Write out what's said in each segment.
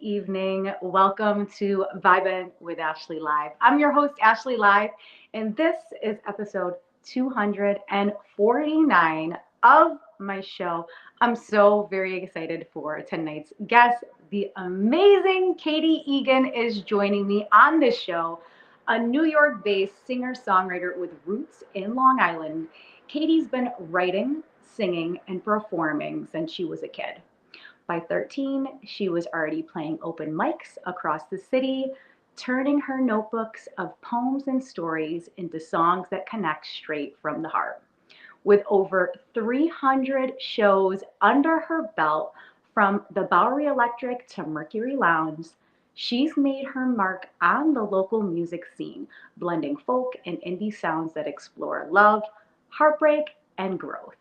evening. Welcome to Vibin with Ashley Live. I'm your host, Ashley Live, and this is episode 249 of my show. I'm so very excited for tonight's guest. The amazing Catie Egan is joining me on this show, a New York based singer songwriter with roots in Long Island. Catie's been writing, singing, and performing since she was a kid. By 13, she was already playing open mics across the city, turning her notebooks of poems and stories into songs that connect straight from the heart. With over 300 shows under her belt, from the Bowery Electric to Mercury Lounge, she's made her mark on the local music scene, blending folk and indie sounds that explore love, heartbreak, and growth.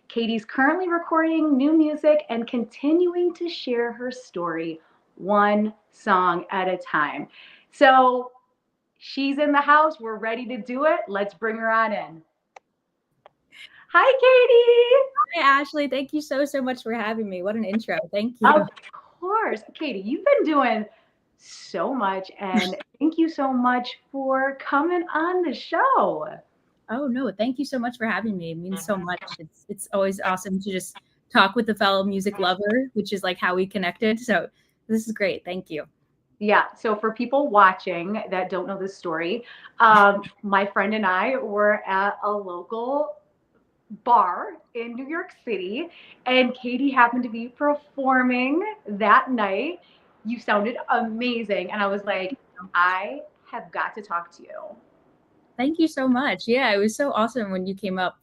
Catie's currently recording new music and continuing to share her story one song at a time. So she's in the house. We're ready to do it. Let's bring her on in. Hi, Catie. Hi, Ashley. Thank you so much for having me. What an intro. Thank you. Of course. Catie, you've been doing so much, and thank you so much for coming on the show. Oh, no. Thank you so much for having me. It means so much. It's always awesome to just talk with a fellow music lover, which is like how we connected. So this is great. Thank you. Yeah. So for people watching that don't know this story, my friend and I were at a local bar in New York City, and Catie happened to be performing that night. You sounded amazing. And I was like, I have got to talk to you. Thank you so much. Yeah, it was so awesome when you came up.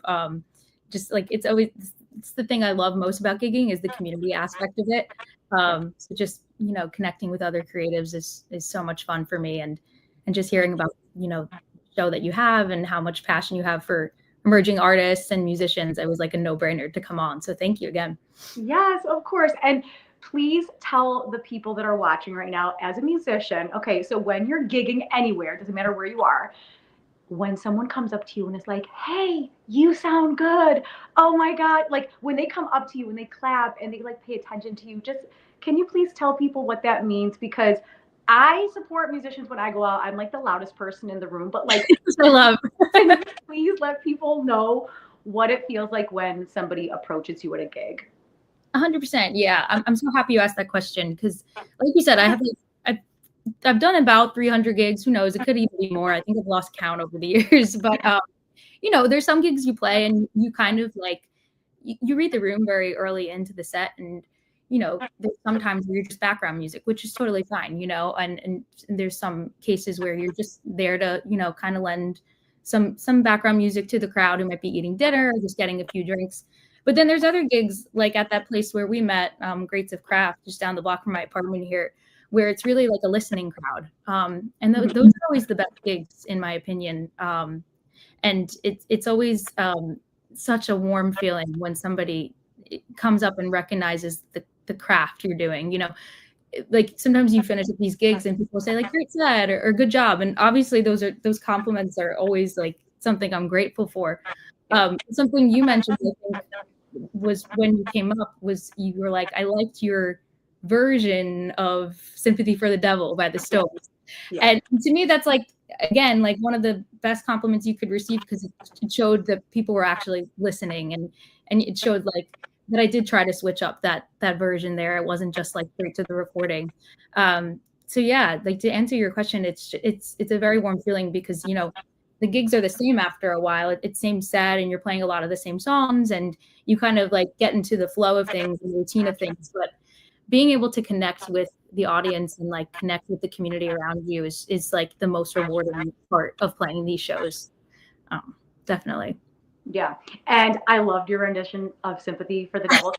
Just like it's the thing I love most about gigging is the community aspect of it. So just connecting with other creatives is so much fun for me, and just hearing about the show that you have and how much passion you have for emerging artists and musicians. It was like a no-brainer to come on. So thank you again. Yes, of course. And please tell the people that are watching right now, as a musician, okay, so when you're gigging anywhere, doesn't matter where you are, when someone comes up to you and is like, hey, you sound good. Oh my God. Like when they come up to you and they clap and they like pay attention to you, just can you please tell people what that means? Because I support musicians when I go out. I'm like the loudest person in the room, but like, I love. please let people know what it feels like when somebody approaches you at a gig. 100%. Yeah. I'm so happy you asked that question because like you said, I've done about 300 gigs. Who knows? It could even be more. I think I've lost count over the years. But, there's some gigs you play and you kind of like, you read the room very early into the set. And, there's sometimes where you're just background music, which is totally fine, and there's some cases where you're just there to, kind of lend some background music to the crowd who might be eating dinner or just getting a few drinks. But then there's other gigs like at that place where we met, Greats of Craft, just down the block from my apartment here, where it's really like a listening crowd. And those are always the best gigs, in my opinion. And it's always such a warm feeling when somebody comes up and recognizes the craft you're doing. Like sometimes you finish at these gigs and people say like, great set or good job. And obviously those compliments are always like something I'm grateful for. Something you mentioned, I think, was when you came up was you were like, I liked your version of Sympathy for the Devil by the Stones. Yeah. And to me, that's like, again, like one of the best compliments you could receive because it showed that people were actually listening and it showed like that I did try to switch up that version there. It wasn't just like straight to the recording. So yeah, like to answer your question, it's a very warm feeling because, the gigs are the same after a while. It's same set and you're playing a lot of the same songs and you kind of like get into the flow of things and the routine of things. But being able to connect with the audience and like connect with the community around you is like the most rewarding part of playing these shows. Definitely. Yeah. And I loved your rendition of Sympathy for the Devil.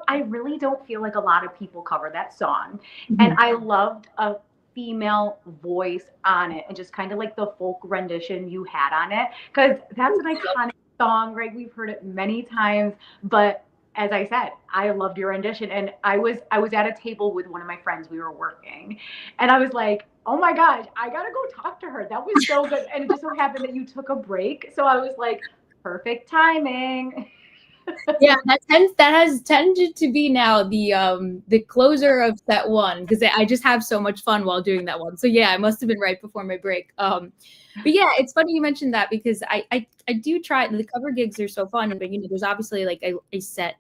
I really don't feel like a lot of people cover that song. Mm-hmm. And I loved a female voice on it and just kind of like the folk rendition you had on it. Because that's an iconic song, right? We've heard it many times, but as I said, I loved your rendition. And I was at a table with one of my friends. We were working and I was like, oh my gosh, I got to go talk to her. That was so good. And it just so happened that you took a break. So I was like, perfect timing. Yeah, that has tended to be now the closer of set one, because I just have so much fun while doing that one. So yeah, I must have been right before my break. But yeah, it's funny you mentioned that, because I do try. The cover gigs are so fun, but there's obviously like a set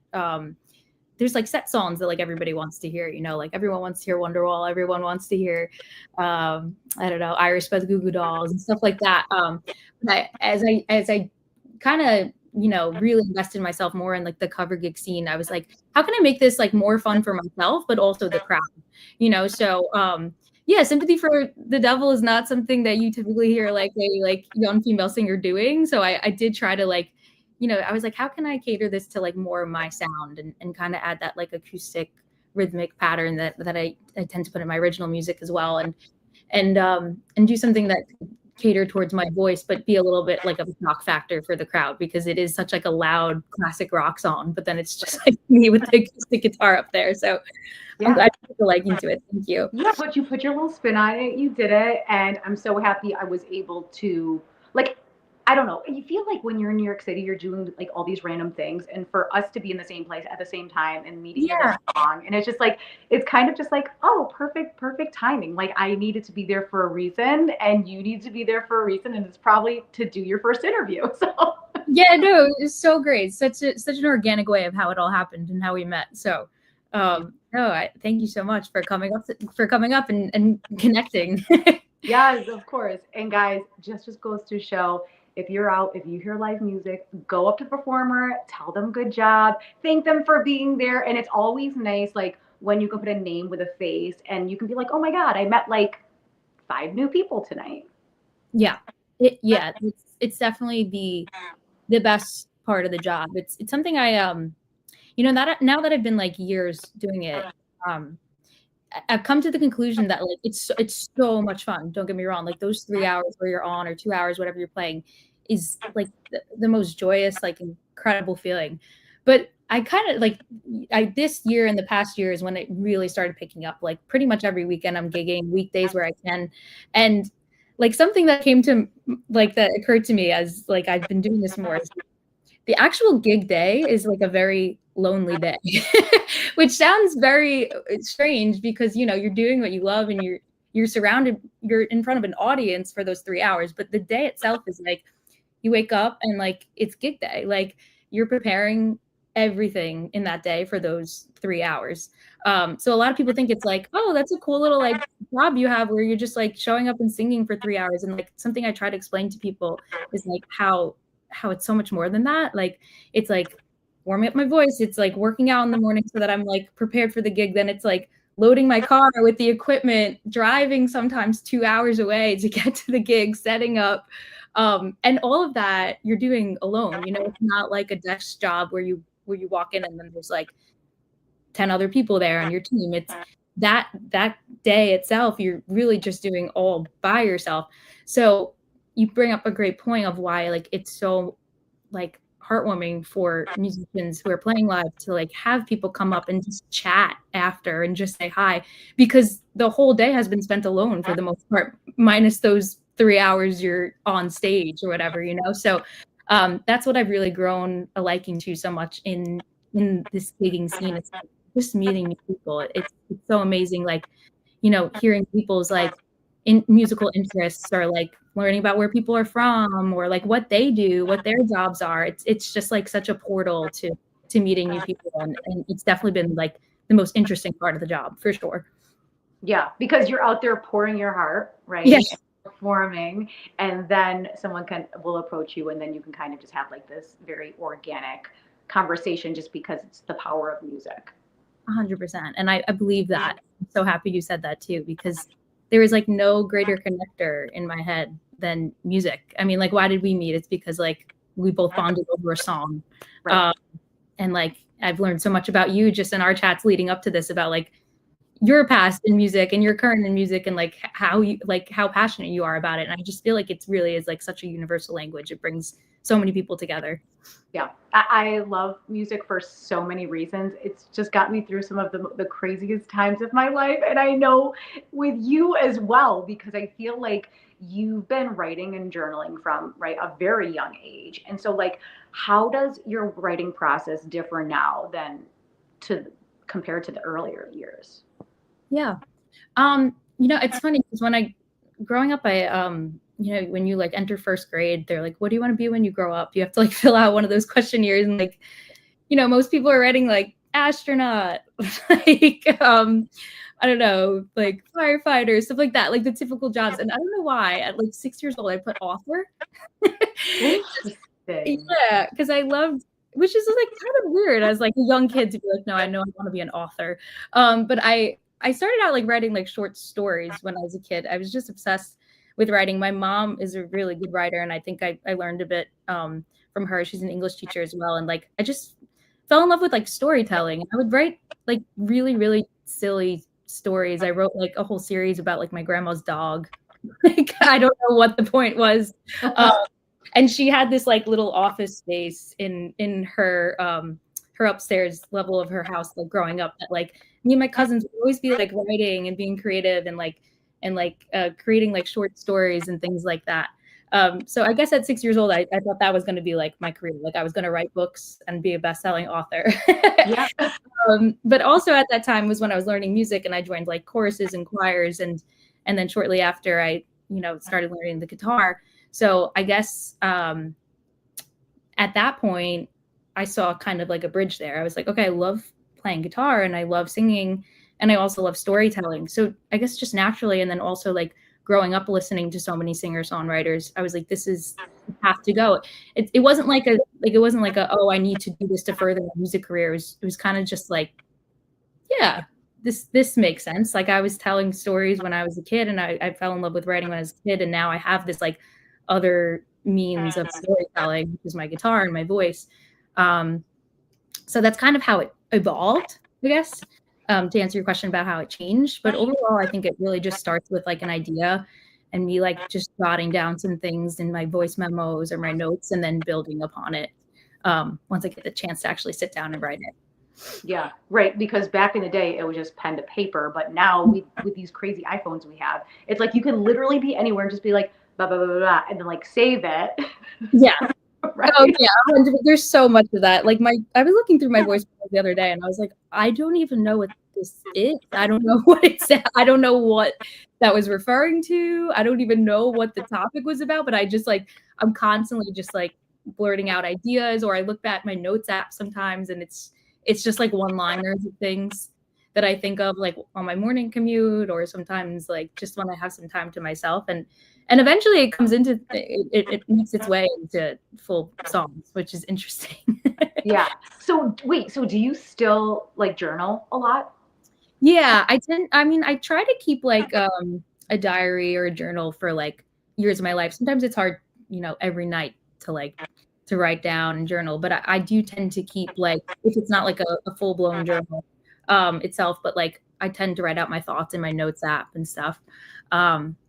there's like set songs that like everybody wants to hear, like everyone wants to hear Wonderwall, everyone wants to hear I don't know, Iris by the Goo Goo Dolls and stuff like that. But as I kind of really invested myself more in like the cover gig scene, I was like, how can I make this like more fun for myself but also the crowd? So yeah, Sympathy for the Devil is not something that you typically hear like a like young female singer doing. So I did try to like, I was like, how can I cater this to like more of my sound and kind of add that like acoustic rhythmic pattern that I tend to put in my original music as well, and do something that cater towards my voice, but be a little bit like a shock factor for the crowd, because it is such like a loud classic rock song, but then it's just like me with the acoustic guitar up there. So yeah. I'm glad you took a liking to it. Thank you. Yeah, but you put your little spin on it. You did it, and I'm so happy I was able to like. I don't know. You feel like when you're in New York City, you're doing like all these random things, and for us to be in the same place at the same time and meeting at a song, and it's just like it's kind of just like, oh, perfect timing. Like I needed to be there for a reason, and you need to be there for a reason, and it's probably to do your first interview. So yeah, no, it's so great. Such an organic way of how it all happened and how we met. So no, thank you so much for coming up and connecting. Yes, of course. And guys, just goes to show, if you're out, if you hear live music, go up to the performer, tell them good job, thank them for being there. And it's always nice, like when you can put a name with a face and you can be like, oh my God, I met like 5 new people tonight. Yeah. It's definitely the best part of the job. It's something I now that I've been like years doing it, I've come to the conclusion that like it's so much fun. Don't get me wrong. Like those 3 hours where you're on, or 2 hours, whatever you're playing, is like the most joyous, like incredible feeling. But I kind of like this year and the past year is when it really started picking up. Like pretty much every weekend I'm gigging, weekdays where I can, and like something that occurred to me as like I've been doing this more. The actual gig day is like a very lonely day, which sounds very strange because you're doing what you love and you're in front of an audience for those 3 hours, but the day itself is like you wake up and like it's gig day, like you're preparing everything in that day for those 3 hours. So a lot of people think it's like, oh, that's a cool little like job you have where you're just like showing up and singing for 3 hours, and like something I try to explain to people is like how it's so much more than that. Like it's like warming up my voice, it's like working out in the morning so that I'm like prepared for the gig, then it's like loading my car with the equipment, driving sometimes 2 hours away to get to the gig, setting up, and all of that you're doing alone. It's not like a desk job where you walk in and then there's like 10 other people there on your team. It's that day itself you're really just doing all by yourself. So you bring up a great point of why like it's so like heartwarming for musicians who are playing live to like have people come up and just chat after and just say hi, because the whole day has been spent alone for the most part, minus those 3 hours you're on stage or whatever. So that's what I've really grown a liking to so much in this gigging scene. It's like just meeting new people. It's so amazing, like hearing people's like in musical interests, or like learning about where people are from, or like what they do, what their jobs are. It's just like such a portal to meeting new people, and it's definitely been like the most interesting part of the job for sure. Yeah, because you're out there pouring your heart, right? Yes. Performing, and then someone will approach you, and then you can kind of just have like this very organic conversation, just because it's the power of music. 100%. And I believe that. I'm so happy you said that too, because there is like no greater connector in my head than music. I mean, like, why did we meet? It's because like we both bonded over a song. Right. And like I've learned so much about you just in our chats leading up to this, about like your past in music and your current in music, and like how passionate you are about it. And I just feel like it's really is like such a universal language. It brings so many people together. Yeah, I love music for so many reasons. It's just got me through some of the craziest times of my life. And I know with you as well, because I feel like you've been writing and journaling from, right, a very young age. And so, like, how does your writing process differ now than to compared to the earlier years? Yeah. It's funny because growing up, when you like enter first grade, they're like, what do you want to be when you grow up? You have to like fill out one of those questionnaires, and like, most people are writing like astronaut, like, I don't know, like firefighter, stuff like that, like the typical jobs. And I don't know why at like 6 years old, I put author. Interesting. Yeah, because I loved, which is like kind of weird as like a young kid to be like, no, I know I want to be an author. But I started out like writing like short stories when I was a kid. I was just obsessed with writing. My mom is a really good writer, and I think I learned a bit from her. She's an English teacher as well, and like I just fell in love with like storytelling. I would write like really, really silly stories. I wrote like a whole series about like my grandma's dog. Like I don't know what the point was. And she had this like little office space in her upstairs level of her house, like growing up, that like me and my cousins would always be like writing and being creative and creating like short stories and things like that. So I guess at 6 years old, I thought that was going to be like my career. Like I was going to write books and be a best-selling author. Yeah. But also at that time was when I was learning music, and I joined like choruses and choirs, and then shortly after I started learning the guitar. So I guess at that point, I saw kind of like a bridge there. I was like, okay, I love playing guitar and I love singing, and I also love storytelling. So I guess just naturally, and then also like growing up listening to so many singer-songwriters, I was like, this is the path to go. It wasn't like oh, I need to do this to further my music career. It was kind of just like, yeah, this makes sense. Like I was telling stories when I was a kid, and I fell in love with writing when I was a kid, and now I have this like other means of storytelling, which is my guitar and my voice. So that's kind of how it evolved, I guess, to answer your question about how it changed. But overall, I think it really just starts with like an idea and me like just jotting down some things in my voice memos or my notes, and then building upon it once I get the chance to actually sit down and write it. Yeah, right. Because back in the day, it was just pen to paper. But now with these crazy iPhones we have, it's like you can literally be anywhere and just be like, blah, blah, blah, blah, blah, and then like save it. Yeah. Right. Oh yeah, there's so much of that. Like I was looking through my voice the other day, and I was like, I don't even know what this is. I don't know what it's. I don't know what that was referring to. I don't even know what the topic was about. But I just like I'm constantly just like blurting out ideas, or I look back at my notes app sometimes, and it's just like one-liners of things that I think of like on my morning commute, or sometimes like just when I have some time to myself, and eventually it comes into it makes its way into full songs, which is interesting. Yeah. So wait, so do you still like journal a lot? Yeah, I try to keep like a diary or a journal for like years of my life. Sometimes it's hard, every night to write down and journal, but I do tend to keep like, if it's not like a full-blown journal itself, but like I tend to write out my thoughts in my notes app and stuff.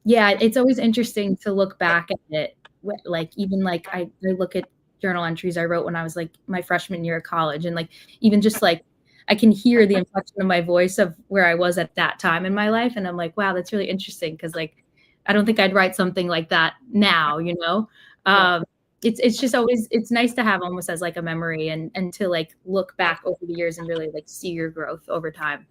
Yeah, it's always interesting to look back at it. Like even like I look at journal entries I wrote when I was like my freshman year of college, and like even just like I can hear the inflection of my voice of where I was at that time in my life, and I'm like, wow, that's really interesting, because like I don't think I'd write something like that now. It's just always, it's nice to have almost as like a memory, and to like look back over the years and really like see your growth over time.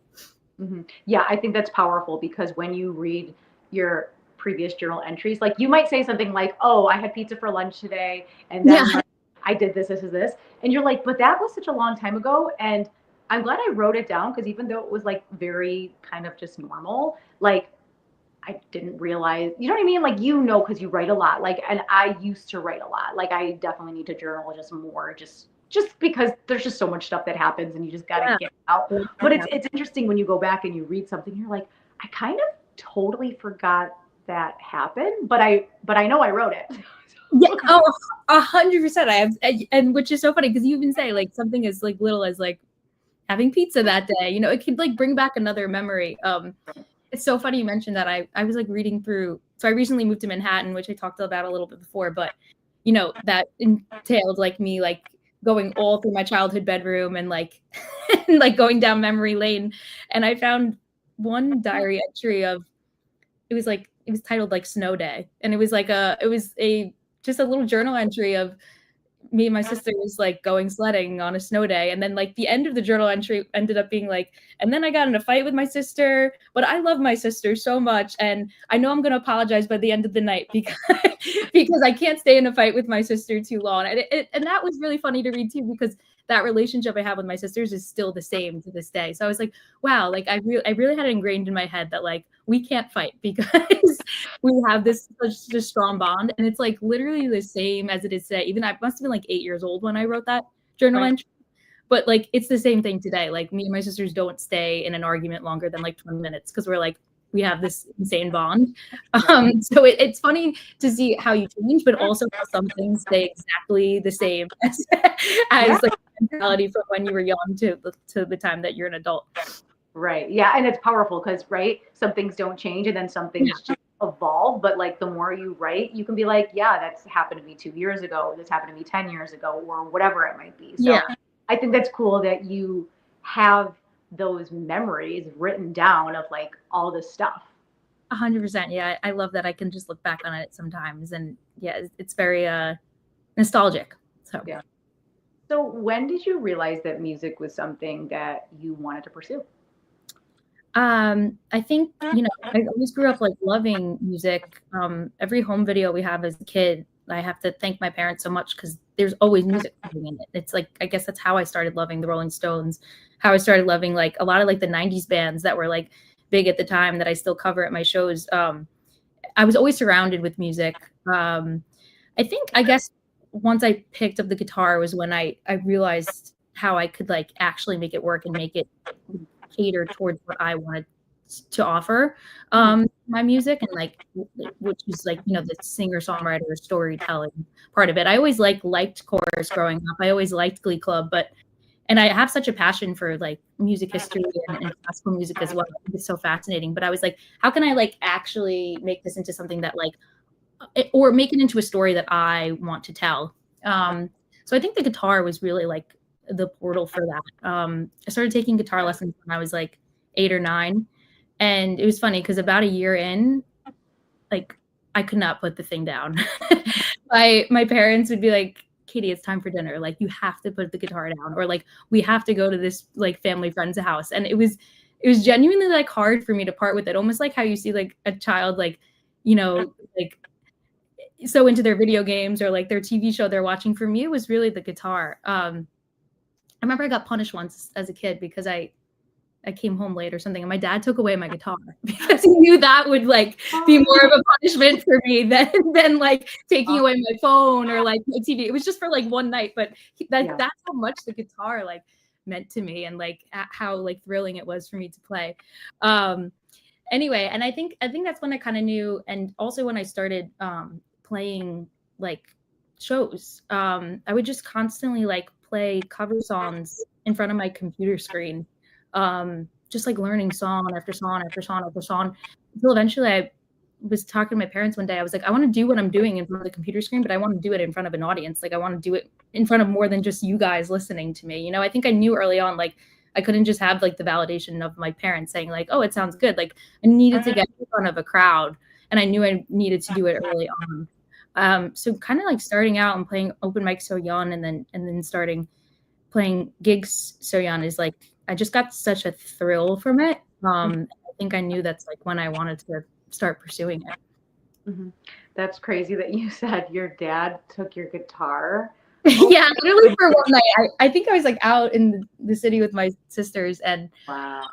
Mm-hmm. Yeah, I think that's powerful because when you read your previous journal entries, like you might say something like, "Oh, I had pizza for lunch today, and Yeah. then like, I did this," and you're like, "But that was such a long time ago." And I'm glad I wrote it down because even though it was like very kind of just normal, like I didn't realize, you know what I mean? Like, because you write a lot. Like, and I used to write a lot. Like, I definitely need to journal just more, just because there's just so much stuff that happens and you just gotta get it out. But it's interesting when you go back and you read something, you're like, I kind of totally forgot that happened, but I know I wrote it. Yeah. Oh, 100%. I have, and which is so funny because you even say like something as like little as like having pizza that day. It could like bring back another memory. It's so funny you mentioned that. I was like reading through. So I recently moved to Manhattan, which I talked about a little bit before, but that entailed like me like going all through my childhood bedroom and like and like going down memory lane, and I found one diary entry of it was titled like Snow Day, and it was a just a little journal entry of me and my sister was like going sledding on a snow day, and then like the end of the journal entry ended up being like, and then I got in a fight with my sister, but I love my sister so much, and I know I'm going to apologize by the end of the night because because I can't stay in a fight with my sister too long. And that was really funny to read too, because that relationship I have with my sisters is still the same to this day. So I was like, wow, like I really had it ingrained in my head that like we can't fight because we have this such a strong bond. And it's like literally the same as it is today. Even I must have been like 8 years old when I wrote that journal entry. But like it's the same thing today. Like me and my sisters don't stay in an argument longer than like 20 minutes because we're like, we have this insane bond. So it's funny to see how you change, but also how some things stay exactly the same as like mentality from when you were young to the time that you're an adult. Right. Yeah. And it's powerful because, right, some things don't change and then some things just evolve. But like the more you write, you can be like, yeah, that's happened to me 2 years ago. This happened to me 10 years ago, or whatever it might be. So I think that's cool that you have those memories written down of like all this stuff. 100%. Yeah. I love that I can just look back on it sometimes. And yeah, it's very nostalgic. So yeah. So when did you realize that music was something that you wanted to pursue? I think, you know, I always grew up like loving music. Every home video we have as a kid, I have to thank my parents so much because there's always music in it. It's like, I guess that's how I started loving the Rolling Stones, how I started loving like a lot of like the 90s bands that were like big at the time that I still cover at my shows. I was always surrounded with music. I think, I guess once I picked up the guitar was when I realized how I could like actually make it work and make it cater towards what I wanted to offer my music, and like which is like, you know, the singer-songwriter storytelling part of it. I always liked chorus growing up. I always liked Glee Club, and I have such a passion for like music history and classical music as well. I think it's so fascinating. But I was like, how can I like actually make this into something that like, or make it into a story that I want to tell? So I think the guitar was really like the portal for that. I started taking guitar lessons when I was like 8 or 9. And it was funny because about a year in, like I could not put the thing down. My parents would be like, Catie, it's time for dinner. Like you have to put the guitar down, or like we have to go to this like family friend's house. And it was genuinely like hard for me to part with it. Almost like how you see like a child, like, you know, like so into their video games or like their TV show they're watching. For me, it was really the guitar. I remember I got punished once as a kid because I came home late or something, and my dad took away my guitar because he knew that would like be more of a punishment for me than like taking away my phone or like my TV. It was just for like one night, but that's how much the guitar like meant to me, and like how like thrilling it was for me to play. Anyway, and I think that's when I kind of knew, and also when I started playing like shows, I would just constantly like play cover songs in front of my computer screen. Just like learning song after song after song after song, until eventually I was talking to my parents one day. I was like, I want to do what I'm doing in front of the computer screen, but I want to do it in front of an audience. Like I want to do it in front of more than just you guys listening to me. You know, I think I knew early on, like I couldn't just have like the validation of my parents saying like, oh, it sounds good. Like I needed to get in front of a crowd, and I knew I needed to do it early on. So kind of like starting out and playing open mic so young, and then starting playing gigs so young is like, I just got such a thrill from it. I think I knew that's like when I wanted to start pursuing it. Mm-hmm. That's crazy that you said your dad took your guitar. Yeah, literally for one night. I think I was like out in the city with my sisters, and wow.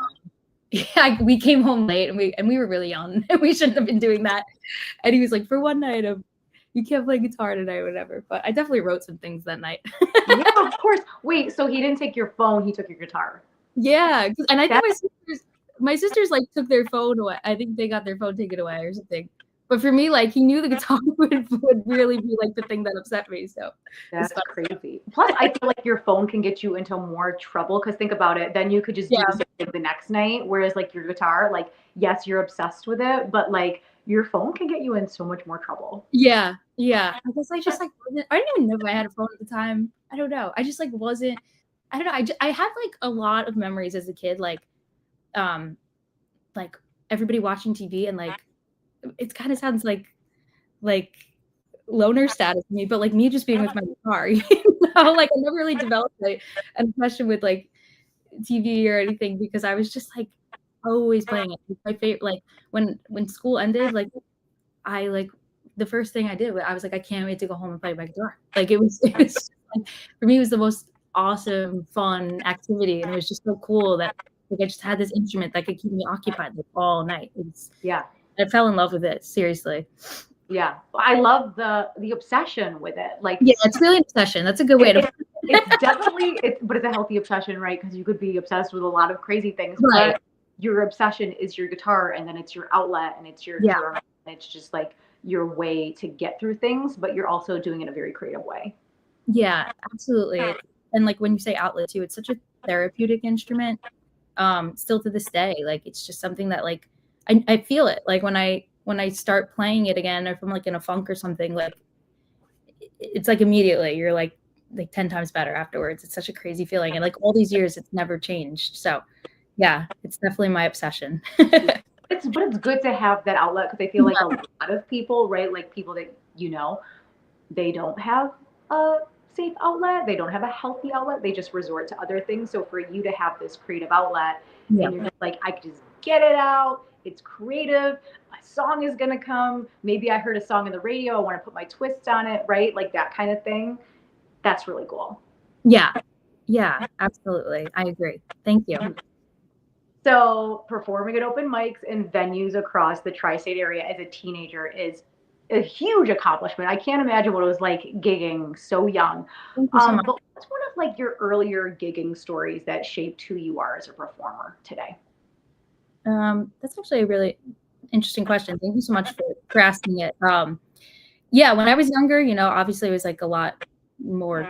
Yeah, we came home late, and we were really young, and we shouldn't have been doing that. And he was like, for one night you can't play guitar tonight, whatever. But I definitely wrote some things that night. Yeah, of course. Wait, so he didn't take your phone, he took your guitar. Yeah, and I think my sisters like took their phone away. I think they got their phone taken away or something. But for me, like he knew the guitar would really be like the thing that upset me. So it's That's fun. crazy. Plus, I feel like your phone can get you into more trouble because think about it. Then you could just do Yeah. the same thing the next night. Whereas, like your guitar, like, yes, you're obsessed with it, but like your phone can get you in so much more trouble. Yeah. Yeah. I guess I just like wasn't, I didn't even know if I had a phone at the time. I don't know. I just like wasn't, I don't know. I had like a lot of memories as a kid, um, like everybody watching TV and like, it kind of sounds like loner status to me, but like me just being with my guitar, you know, like I never really developed like an obsession with like TV or anything because I was just like always playing it. My favorite, like when school ended, like I like the first thing I did, I was like, I can't wait to go home and play my guitar. Like it was like, for me, it was the most awesome, fun activity, and it was just so cool that like I just had this instrument that could keep me occupied like all night. Yeah. I fell in love with it, seriously. Yeah. I love the obsession with it. Like, Yeah, it's really an obsession. That's a good way to put it. It's definitely but it's a healthy obsession, right? Because you could be obsessed with a lot of crazy things, Right. but your obsession is your guitar, and then it's your outlet, and it's your drum, and it's just like your way to get through things, but you're also doing it in a very creative way. Yeah, absolutely. And like when you say outlet too, it's such a therapeutic instrument. Still to this day, like it's just something that like I feel it. Like when I start playing it again, or if I'm like in a funk or something, like it's like immediately you're like 10 times better afterwards. It's such a crazy feeling. And like all these years, it's never changed. So yeah, it's definitely my obsession. But it's good to have that outlet because I feel like a lot of people, right? Like people that they don't have a safe outlet, they don't have a healthy outlet, they just resort to other things. So for you to have this creative outlet, and you're just like, I can just get it out. It's creative. A song is gonna come. Maybe I heard a song in the radio. I want to put my twist on it, right? Like that kind of thing. That's really cool. Yeah. Yeah, absolutely. I agree. Thank you. So performing at open mics and venues across the tri-state area as a teenager is a huge accomplishment. I can't imagine what it was like gigging so young. Thank you so much. But what's one of like your earlier gigging stories that shaped who you are as a performer today? That's actually a really interesting question. Thank you so much for asking it. Yeah, when I was younger, obviously it was like a lot more,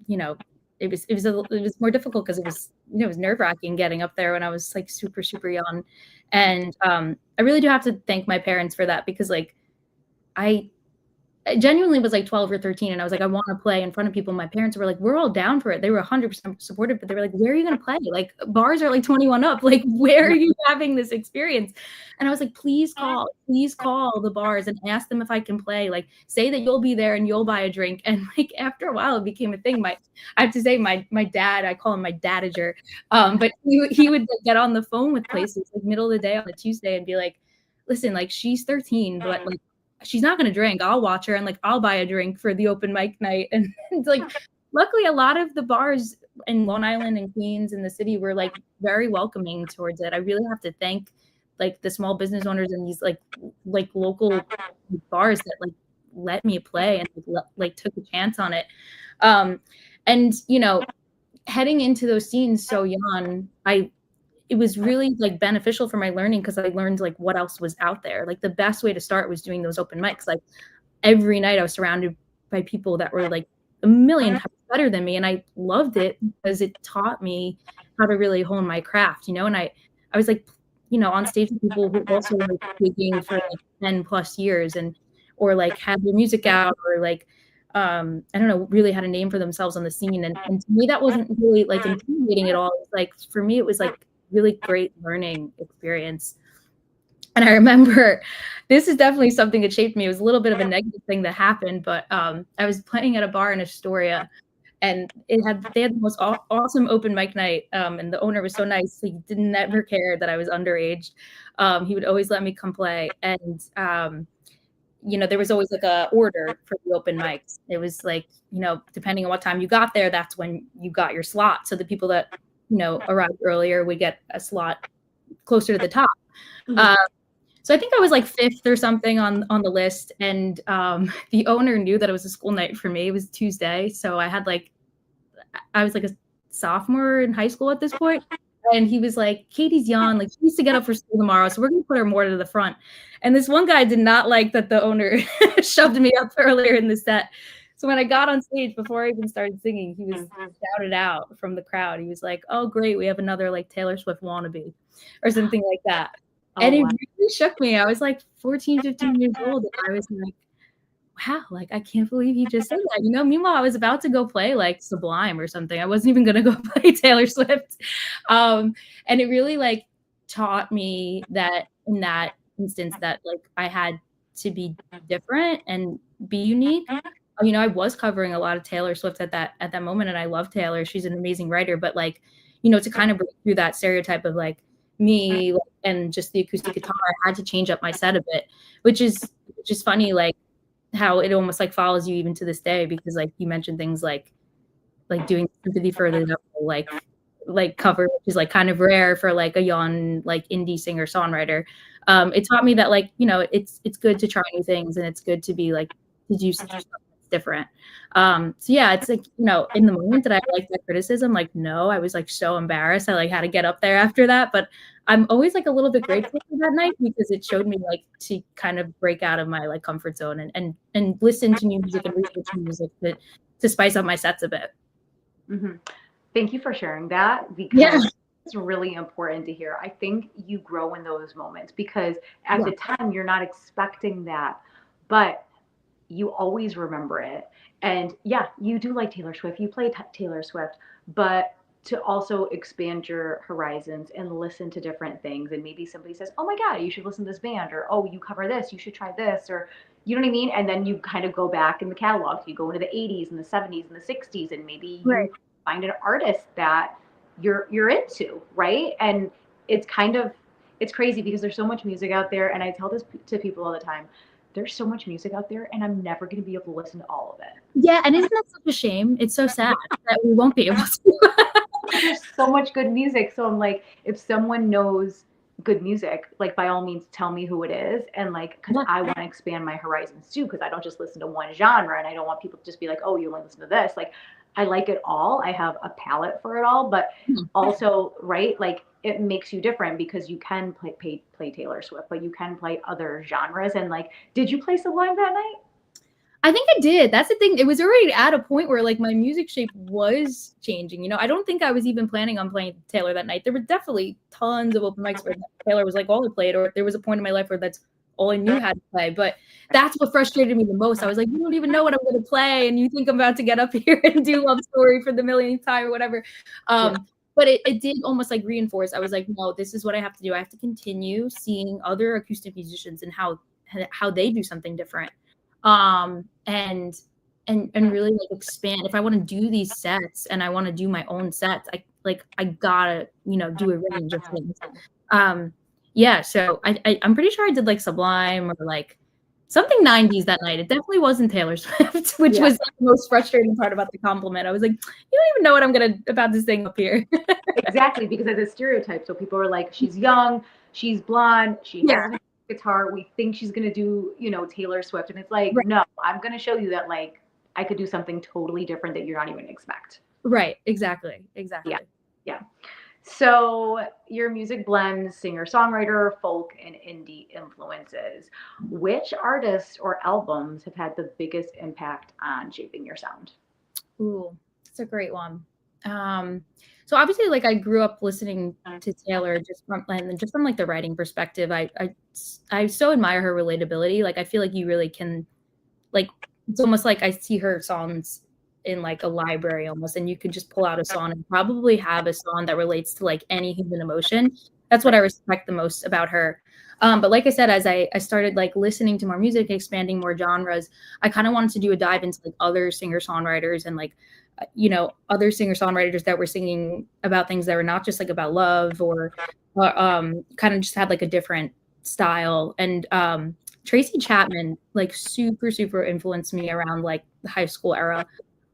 it was more difficult because it was, it was nerve-wracking getting up there when I was like super, super young. And I really do have to thank my parents for that because like I genuinely was like 12 or 13 and I was like, I want to play in front of people. My parents were like, we're all down for it. They were 100% supportive, but they were like, where are you going to play? Like bars are like 21 up. Like, where are you having this experience? And I was like, please call the bars and ask them if I can play. Like say that you'll be there and you'll buy a drink. And like, after a while it became a thing. I have to say my dad, I call him my dadager. But he would like, get on the phone with places like middle of the day on a Tuesday and be like, listen, like she's 13, but like, she's not going to drink. I'll watch her and like I'll buy a drink for the open mic night. And it's like, luckily, a lot of the bars in Long Island and Queens in the city were like very welcoming towards it. I really have to thank like the small business owners and these like local bars that like let me play and like took a chance on it. And heading into those scenes so young, it was really like beneficial for my learning because I learned like what else was out there. Like the best way to start was doing those open mics. Like every night I was surrounded by people that were like a million times better than me. And I loved it because it taught me how to really hone my craft, and I was like, on stage with people who also were like gigging for like 10 plus years or like had their music out or like, I don't know, really had a name for themselves on the scene. And to me, that wasn't really like intimidating at all. It was like, for me, it was like really great learning experience. And I remember this is definitely something that shaped me. It was a little bit of a negative thing that happened, but I was playing at a bar in Astoria and they had the most awesome open mic night. And the owner was so nice. He didn't ever care that I was underage. He would always let me come play. And, there was always like a order for the open mics. It was like, depending on what time you got there, that's when you got your slot. So the people that arrived earlier, we get a slot closer to the top. So I think I was like 5th or something on the list. And the owner knew that it was a school night for me. It was Tuesday. So I was like a sophomore in high school at this point. And he was like, Katie's young, like she needs to get up for school tomorrow, so we're gonna put her more to the front. And this one guy did not like that the owner shoved me up earlier in the set. So when I got on stage, before I even started singing, he was shouted out from the crowd. He was like, "Oh, great, we have another like Taylor Swift wannabe," or something like that. And it really shook me. I was like 14, 15 years old, and I was like, wow, like I can't believe he just said that. Meanwhile, I was about to go play like Sublime or something. I wasn't even gonna go play Taylor Swift. And it really like taught me that in that instance that like I had to be different and be unique. I was covering a lot of Taylor Swift at that moment, and I love Taylor. She's an amazing writer, but like, to kind of break through that stereotype of like me and just the acoustic guitar, I had to change up my set a bit, which is funny, like how it almost like follows you even to this day, because like you mentioned things like doing Sympathy for the Devil, like cover, which is like kind of rare for like a young like indie singer songwriter. It taught me that like it's good to try new things, and it's good to be like to do something that's different. So yeah, it's like in the moment that I like that criticism, like no, I was like so embarrassed. I like had to get up there after that, but I'm always like a little bit grateful for that night, because it showed me like to kind of break out of my like comfort zone and listen to new music and research new music to spice up my sets a bit. Mm-hmm. Thank you for sharing that, because it's really important to hear. I think you grow in those moments, because at the time you're not expecting that, but you always remember it. And yeah, you do like Taylor Swift, you play Taylor Swift, but to also expand your horizons and listen to different things. And maybe somebody says, oh my God, you should listen to this band, or oh, you cover this, you should try this, or you know what I mean? And then you kind of go back in the catalog. You go into the 80s and the 70s and the 60s, and maybe you find an artist that you're into, right? And it's crazy, because there's so much music out there. And I tell this to people all the time. There's so much music out there, and I'm never going to be able to listen to all of it. Yeah, and isn't that such a shame? It's so sad that we won't be able to. There's so much good music. So I'm like, if someone knows good music, like by all means, tell me who it is. And like, because I want to expand my horizons too, because I don't just listen to one genre, and I don't want people to just be like, oh, you only listen to this. Like, I like it all. I have a palette for it all, but also, right, like it makes you different, because you can play Taylor Swift, but you can play other genres. And like, did you play Sublime that night? I think I did. That's the thing. It was already at a point where like my music shape was changing. I don't think I was even planning on playing Taylor that night. There were definitely tons of open mics where Taylor was like all I played, or there was a point in my life where that's all I knew how to play. But that's what frustrated me the most. I was like, you don't even know what I'm going to play, and you think I'm about to get up here and do Love Story for the millionth time or whatever. But it did almost like reinforce. I was like, no, this is what I have to do. I have to continue seeing other acoustic musicians and how they do something different. And really like expand. If I want to do these sets and I want to do my own sets, I gotta, do a range of things. So I'm pretty sure I did like Sublime or like something 90s that night. It definitely wasn't Taylor Swift, which was like the most frustrating part about the compliment. I was like, you don't even know what I'm about this thing up here. Exactly, because it's a stereotype. So people are like, she's young, she's blonde, she has a guitar, we think she's gonna do Taylor Swift, and it's like no, I'm gonna show you that like I could do something totally different that you're not even expect. Right, exactly. Yeah. So your music blends singer-songwriter, folk, and indie influences. Which artists or albums have had the biggest impact on shaping your sound? Ooh, that's a great one. So obviously, like I grew up listening to Taylor just from like the writing perspective. I so admire her relatability. Like I feel like you really can, like it's almost like I see her songs in like a library almost, and you could just pull out a song and probably have a song that relates to like any human emotion. That's what I respect the most about her. But like I said, as I started like listening to more music, expanding more genres, I kind of wanted to do a dive into like other singer-songwriters and like other singer-songwriters that were singing about things that were not just like about love or kind of just had like a different style. And Tracy Chapman like super influenced me around like the high school era.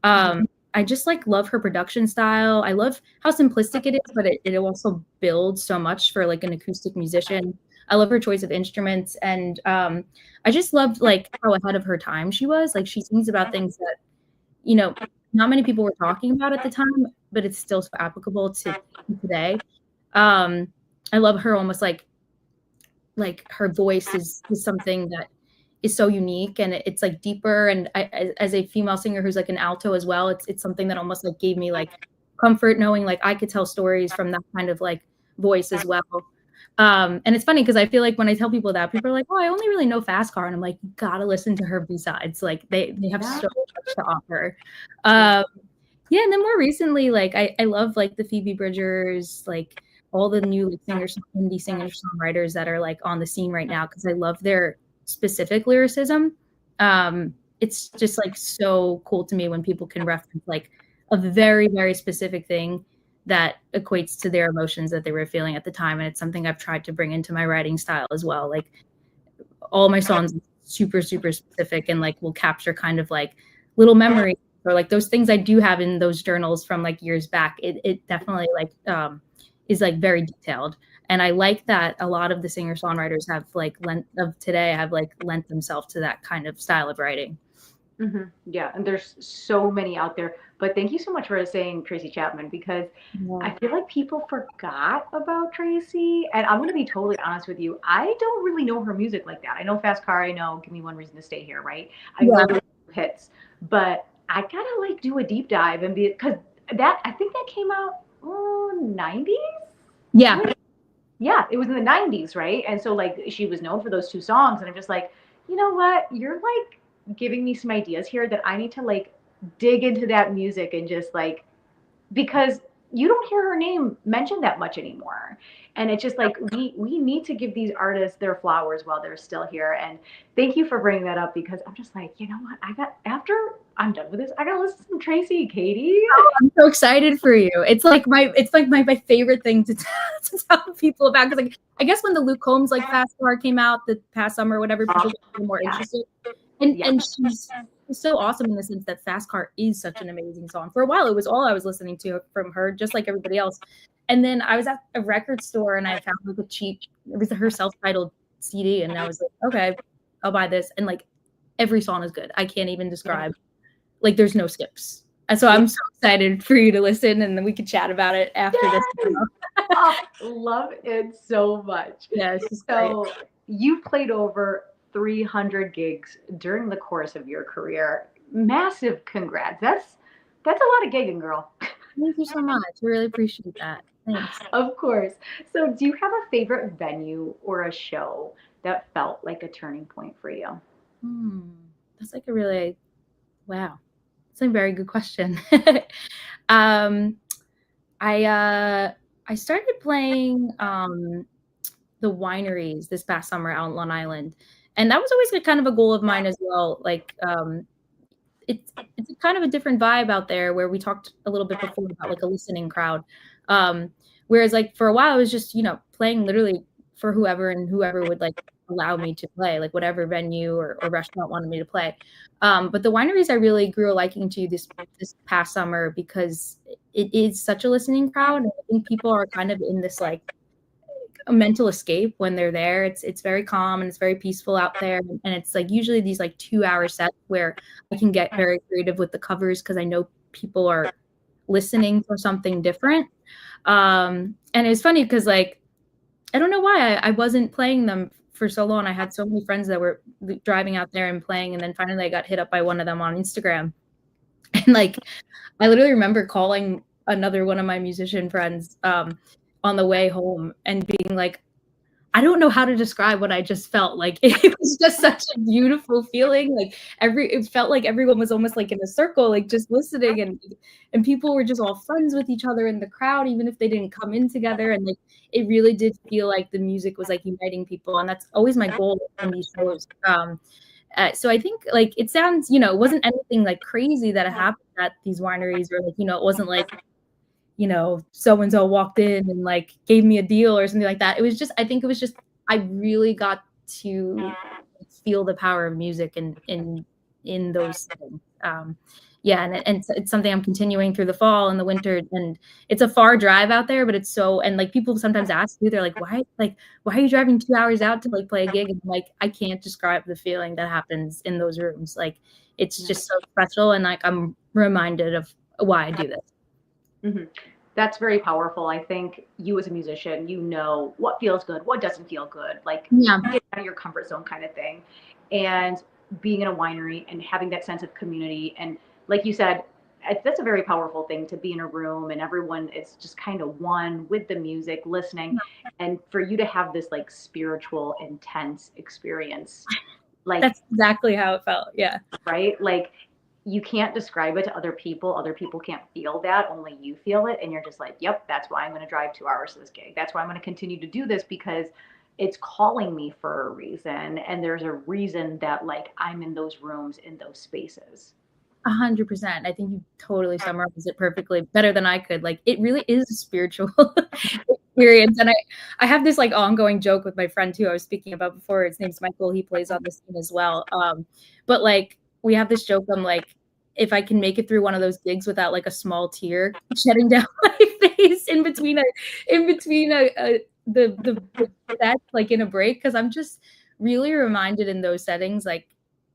I just like love her production style. I love how simplistic it is, but it also builds so much for like an acoustic musician. I love her choice of instruments, and I just loved like how ahead of her time she was. Like she sings about things that not many people were talking about at the time, but it's still so applicable to today. I love her almost like her voice is something that is so unique, and it's like deeper. And as a female singer who's like an alto as well, it's something that almost like gave me like comfort knowing like I could tell stories from that kind of like voice as well. And it's funny because I feel like when I tell people that, people are like, "Oh, I only really know Fast Car," and I'm like, "You gotta listen to her B-sides. Like they have so much to offer." Yeah, and then more recently, like I love like the Phoebe Bridgers, like all the new like indie singer songwriters that are like on the scene right now because I love their specific lyricism. It's just like so cool to me when people can reference like a very, very specific thing that equates to their emotions that they were feeling at the time. And it's something I've tried to bring into my writing style as well. Like all my songs super, super specific and like will capture kind of like little memories or like those things I do have in those journals from like years back. It definitely like is like very detailed. And I like that a lot of the singer-songwriters have like lent themselves to that kind of style of writing. Mm-hmm. Yeah, and there's so many out there. But thank you so much for saying Tracy Chapman because I feel like people forgot about Tracy. And I'm going to be totally honest with you. I don't really know her music like that. I know Fast Car. I know Give Me One Reason to Stay Here, right? I know the hits. But I gotta like do a deep dive and be because that I think that came out 90s. Yeah. Yeah, it was in the 90s, right? And so like she was known for those two songs, and I'm just like, you know what? You're like giving me some ideas here that I need to like dig into that music and just like because you don't hear her name mentioned that much anymore. And it's just like we need to give these artists their flowers while they're still here. And thank you for bringing that up because I'm just like, you know what? After I'm done with this, I gotta listen to some Tracy, Catie. Oh, I'm so excited for you. It's like my favorite thing to tell people about because like I guess when the Luke Combs like Fast Car came out the past summer, whatever, people were more interested. And she's so awesome in the sense that Fast Car is such an amazing song. For a while, it was all I was listening to from her, just like everybody else. And then I was at a record store and I found like it was her self-titled CD, and I was like, okay, I'll buy this. And like every song is good. I can't even describe. Like there's no skips. And so I'm so excited for you to listen, and then we can chat about it after this. I love it so much. Yeah, so you played over 300 gigs during the course of your career. Massive congrats. That's a lot of gigging, girl. Thank you so much. I really appreciate that. Thanks. Of course. So do you have a favorite venue or a show that felt like a turning point for you? That's like a really, wow. That's a very good question. I started playing the wineries this past summer out on Long Island. And that was always like kind of a goal of mine as well. Like it's kind of a different vibe out there where we talked a little bit before about like a listening crowd. Whereas like for a while I was just, playing literally for whoever would like allow me to play, like whatever venue or restaurant wanted me to play. But the wineries I really grew a liking to this past summer because it is such a listening crowd. And I think people are kind of in this like a mental escape when they're there. It's very calm and it's very peaceful out there. And it's like usually these like 2-hour sets where I can get very creative with the covers because I know people are listening for something different. And it's funny because like, I don't know why I wasn't playing them for so long. I had so many friends that were driving out there and playing. And then finally I got hit up by one of them on Instagram. And like, I literally remember calling another one of my musician friends on the way home and being like, I don't know how to describe what I just felt. Like it was just such a beautiful feeling. Like it felt like everyone was almost like in a circle, like just listening, and people were just all friends with each other in the crowd, even if they didn't come in together. And like it really did feel like the music was like uniting people, and that's always my goal in these shows. So I think like it sounds, it wasn't anything like crazy that happened at these wineries, or like, it wasn't like, so-and-so walked in and like gave me a deal or something like that. I think it was just, I really got to feel the power of music in those things. And it's something I'm continuing through the fall and the winter, and it's a far drive out there, but it's so, and like people sometimes ask me, they're like, why are you driving 2 hours out to like play a gig? And I'm like, I can't describe the feeling that happens in those rooms. Like it's just so special. And like, I'm reminded of why I do this. Mm-hmm. That's very powerful. I think you as a musician, you know what feels good, what doesn't feel good, like Yeah. get out of your comfort zone kind of thing. And being in a winery and having that sense of community. And like you said, that's a very powerful thing to be in a room and everyone is just kind of one with the music, listening. And for you to have this like spiritual, intense experience, like, That's exactly how it felt. Yeah. right? Like, you can't describe it to other people. Other people can't feel that. Only you feel it. And you're just like, yep, that's why I'm going to drive 2 hours to this gig. That's why I'm going to continue to do this because it's calling me for a reason. And there's a reason that, like, I'm in those rooms, in those spaces. 100%. I think you totally summarized it perfectly, better than I could. Like, it really is a spiritual experience. And I have this like ongoing joke with my friend too. I was speaking about before. His name's Michael. He plays on the scene as well. But like we have this joke. I'm like, if I can make it through one of those gigs without like a small tear shedding down my face in between the set, like in a break, because I'm just really reminded in those settings, like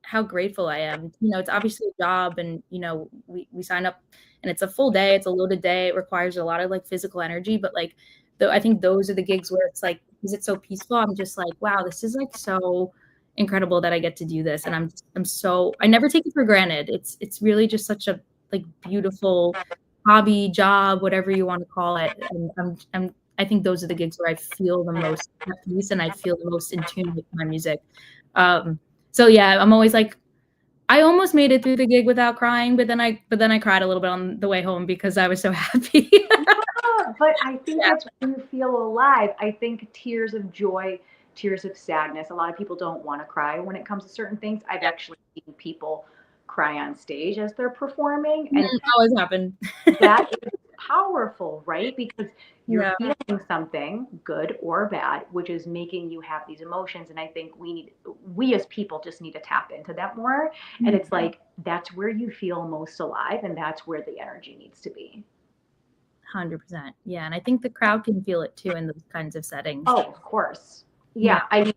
how grateful I am. You know, it's obviously a job, and you know, we sign up and it's a full day, it's a loaded day, it requires a lot of like physical energy, but like I think those are the gigs where it's like, because it's so peaceful, I'm just like, wow, this is like so incredible that I get to do this. And I never take it for granted. It's really just such a like beautiful hobby, job, whatever you want to call it. And I think those are the gigs where I feel the most at peace and I feel the most in tune with my music. So yeah, I'm always like, I almost made it through the gig without crying, but then I cried a little bit on the way home because I was so happy. Yeah, but I think that's when you feel alive. I think tears of joy, tears of sadness. A lot of people don't want to cry when it comes to certain things. I've actually seen people cry on stage as they're performing, and Always happened. that is powerful, right? Because you're Yeah. feeling something, good or bad, which is making you have these emotions. And I think we as people just need to tap into that more. And it's like, that's where you feel most alive, and that's where the energy needs to be. 100%. Yeah, and I think the crowd can feel it too in those kinds of settings. Oh, of course. Yeah. I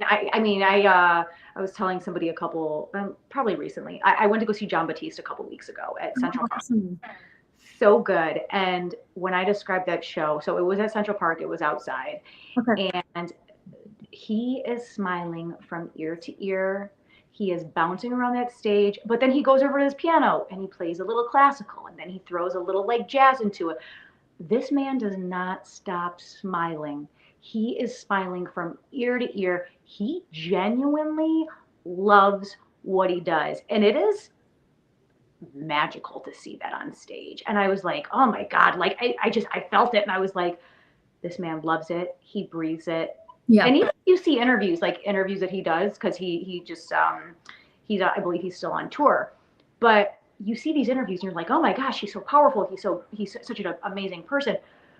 was telling somebody a couple, probably recently, I went to go see John Batiste a couple weeks ago at Central Park. Awesome. So good. And when I described that show, so it was at Central Park, it was outside. Okay. And he is smiling from ear to ear. He is bouncing around that stage, but then he goes over to his piano and he plays a little classical and then he throws a little like jazz into it. This man does not stop smiling. He is smiling from ear to ear. He genuinely loves what he does. And it is magical to see that on stage. And I was like, oh my God, like I felt it. And I was like, this man loves it. He breathes it. Yeah. And even you see interviews that he does, because he just I believe he's still on tour. But you see these interviews and you're like, oh my gosh, he's so powerful. He's such an amazing person.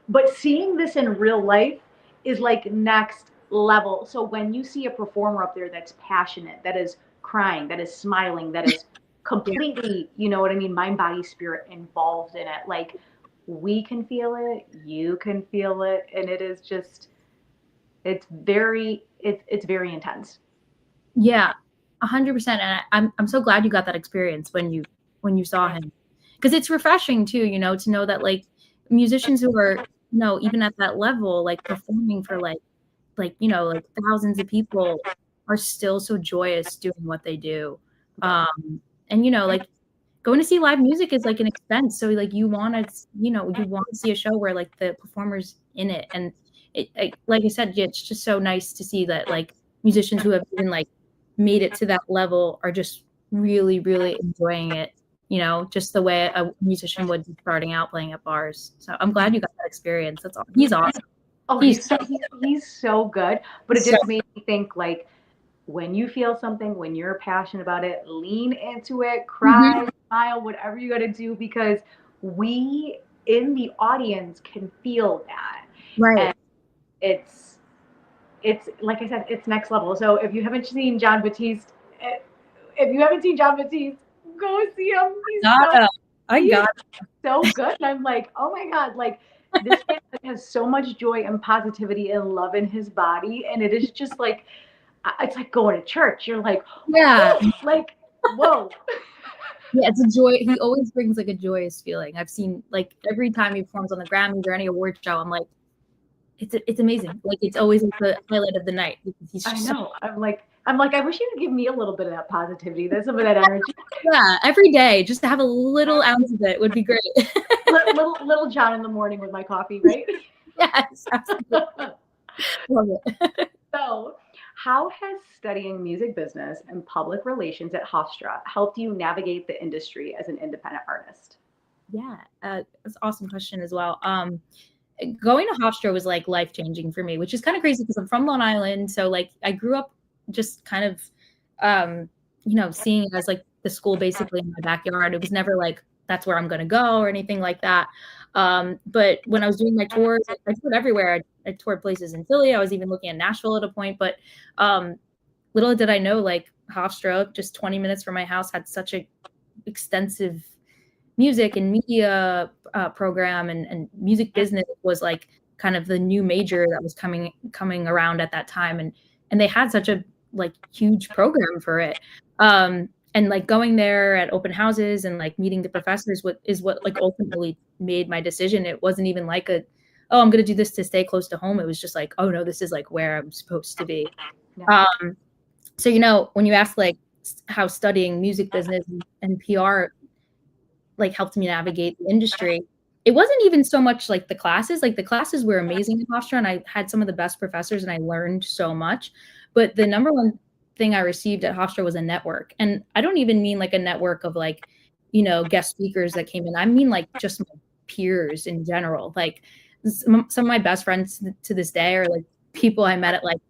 But seeing this in real life is like next level. So when you see a performer up there that's passionate, that is crying, that is smiling, that is completely, you know what I mean, mind, body, spirit involved in it, like, we can feel it, you can feel it, and it is just, it's very intense. Yeah, 100%. And I'm so glad you got that experience when you saw him, because it's refreshing too, you know, to know that like musicians who are, you know, even at that level, like performing for like you know, like thousands of people, are still so joyous doing what they do. And you know, like going to see live music is like an expense. So like you want to see a show where like the performers in it. And like I said, it's just so nice to see that like musicians who have even like made it to that level are just really, really enjoying it. You know, just the way a musician would be starting out playing at bars. So I'm glad you got that experience. That's all. He's awesome. Oh, he's so good. But it just made me think, like, when you feel something, when you're passionate about it, lean into it, cry, smile, whatever you got to do, because we in the audience can feel that. Right. And it's like I said, it's next level. So if you haven't seen John Batiste, go see him. He's so good. And I'm like, oh my God, like, this man has so much joy and positivity and love in his body. And it is just like, it's like going to church. You're like, yeah, like, whoa. Yeah, it's a joy. He always brings like a joyous feeling. I've seen like every time he performs on the Grammys or any award show, I'm like, it's amazing. Like it's always like the highlight of the night because he's I just so, know. I wish you could give me a little bit of that positivity, that some of that energy. yeah, every day just to have a little ounce of it would be great. Little John in the morning with my coffee, right? Yes, absolutely. Love it. So, how has studying music business and public relations at Hofstra helped you navigate the industry as an independent artist? Yeah, that's an awesome question as well. Going to Hofstra was like life changing for me, which is kind of crazy because I'm from Long Island. So like I grew up just kind of, seeing it as like the school basically in my backyard. It was never like that's where I'm going to go or anything like that. But when I was doing my tours, I toured everywhere. I toured places in Philly. I was even looking at Nashville at a point. But um, little did I know, like Hofstra, just 20 minutes from my house, had such a extensive music and media program, and music business was like kind of the new major that was coming around at that time, and they had such a like huge program for it. And like going there at open houses and like meeting the professors what like ultimately made my decision. It wasn't even like oh, I'm going to do this to stay close to home. It was just like, oh no, this is like where I'm supposed to be. Yeah. So when you ask like how studying music business and PR like helped me navigate the industry, it wasn't even so much like the classes. Like the classes were amazing in Hofstra, and I had some of the best professors, and I learned so much. But the number one thing I received at Hofstra was a network, and I don't even mean like a network of like guest speakers that came in. I mean like just my peers in general. Like some of my best friends to this day are like people I met at like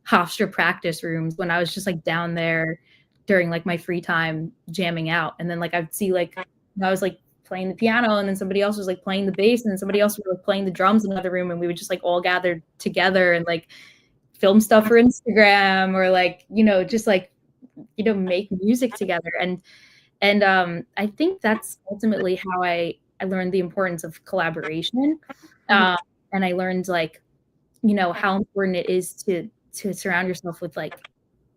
Hofstra practice rooms when I was just like down there during like my free time jamming out. And then like I'd see like I was like playing the piano, and then somebody else was like playing the bass, and then somebody else was like playing the drums in another room, and we would just like all gather together and like film stuff for Instagram, or like just like make music together. And I think that's ultimately how I learned the importance of collaboration. And I learned like how important it is to surround yourself with like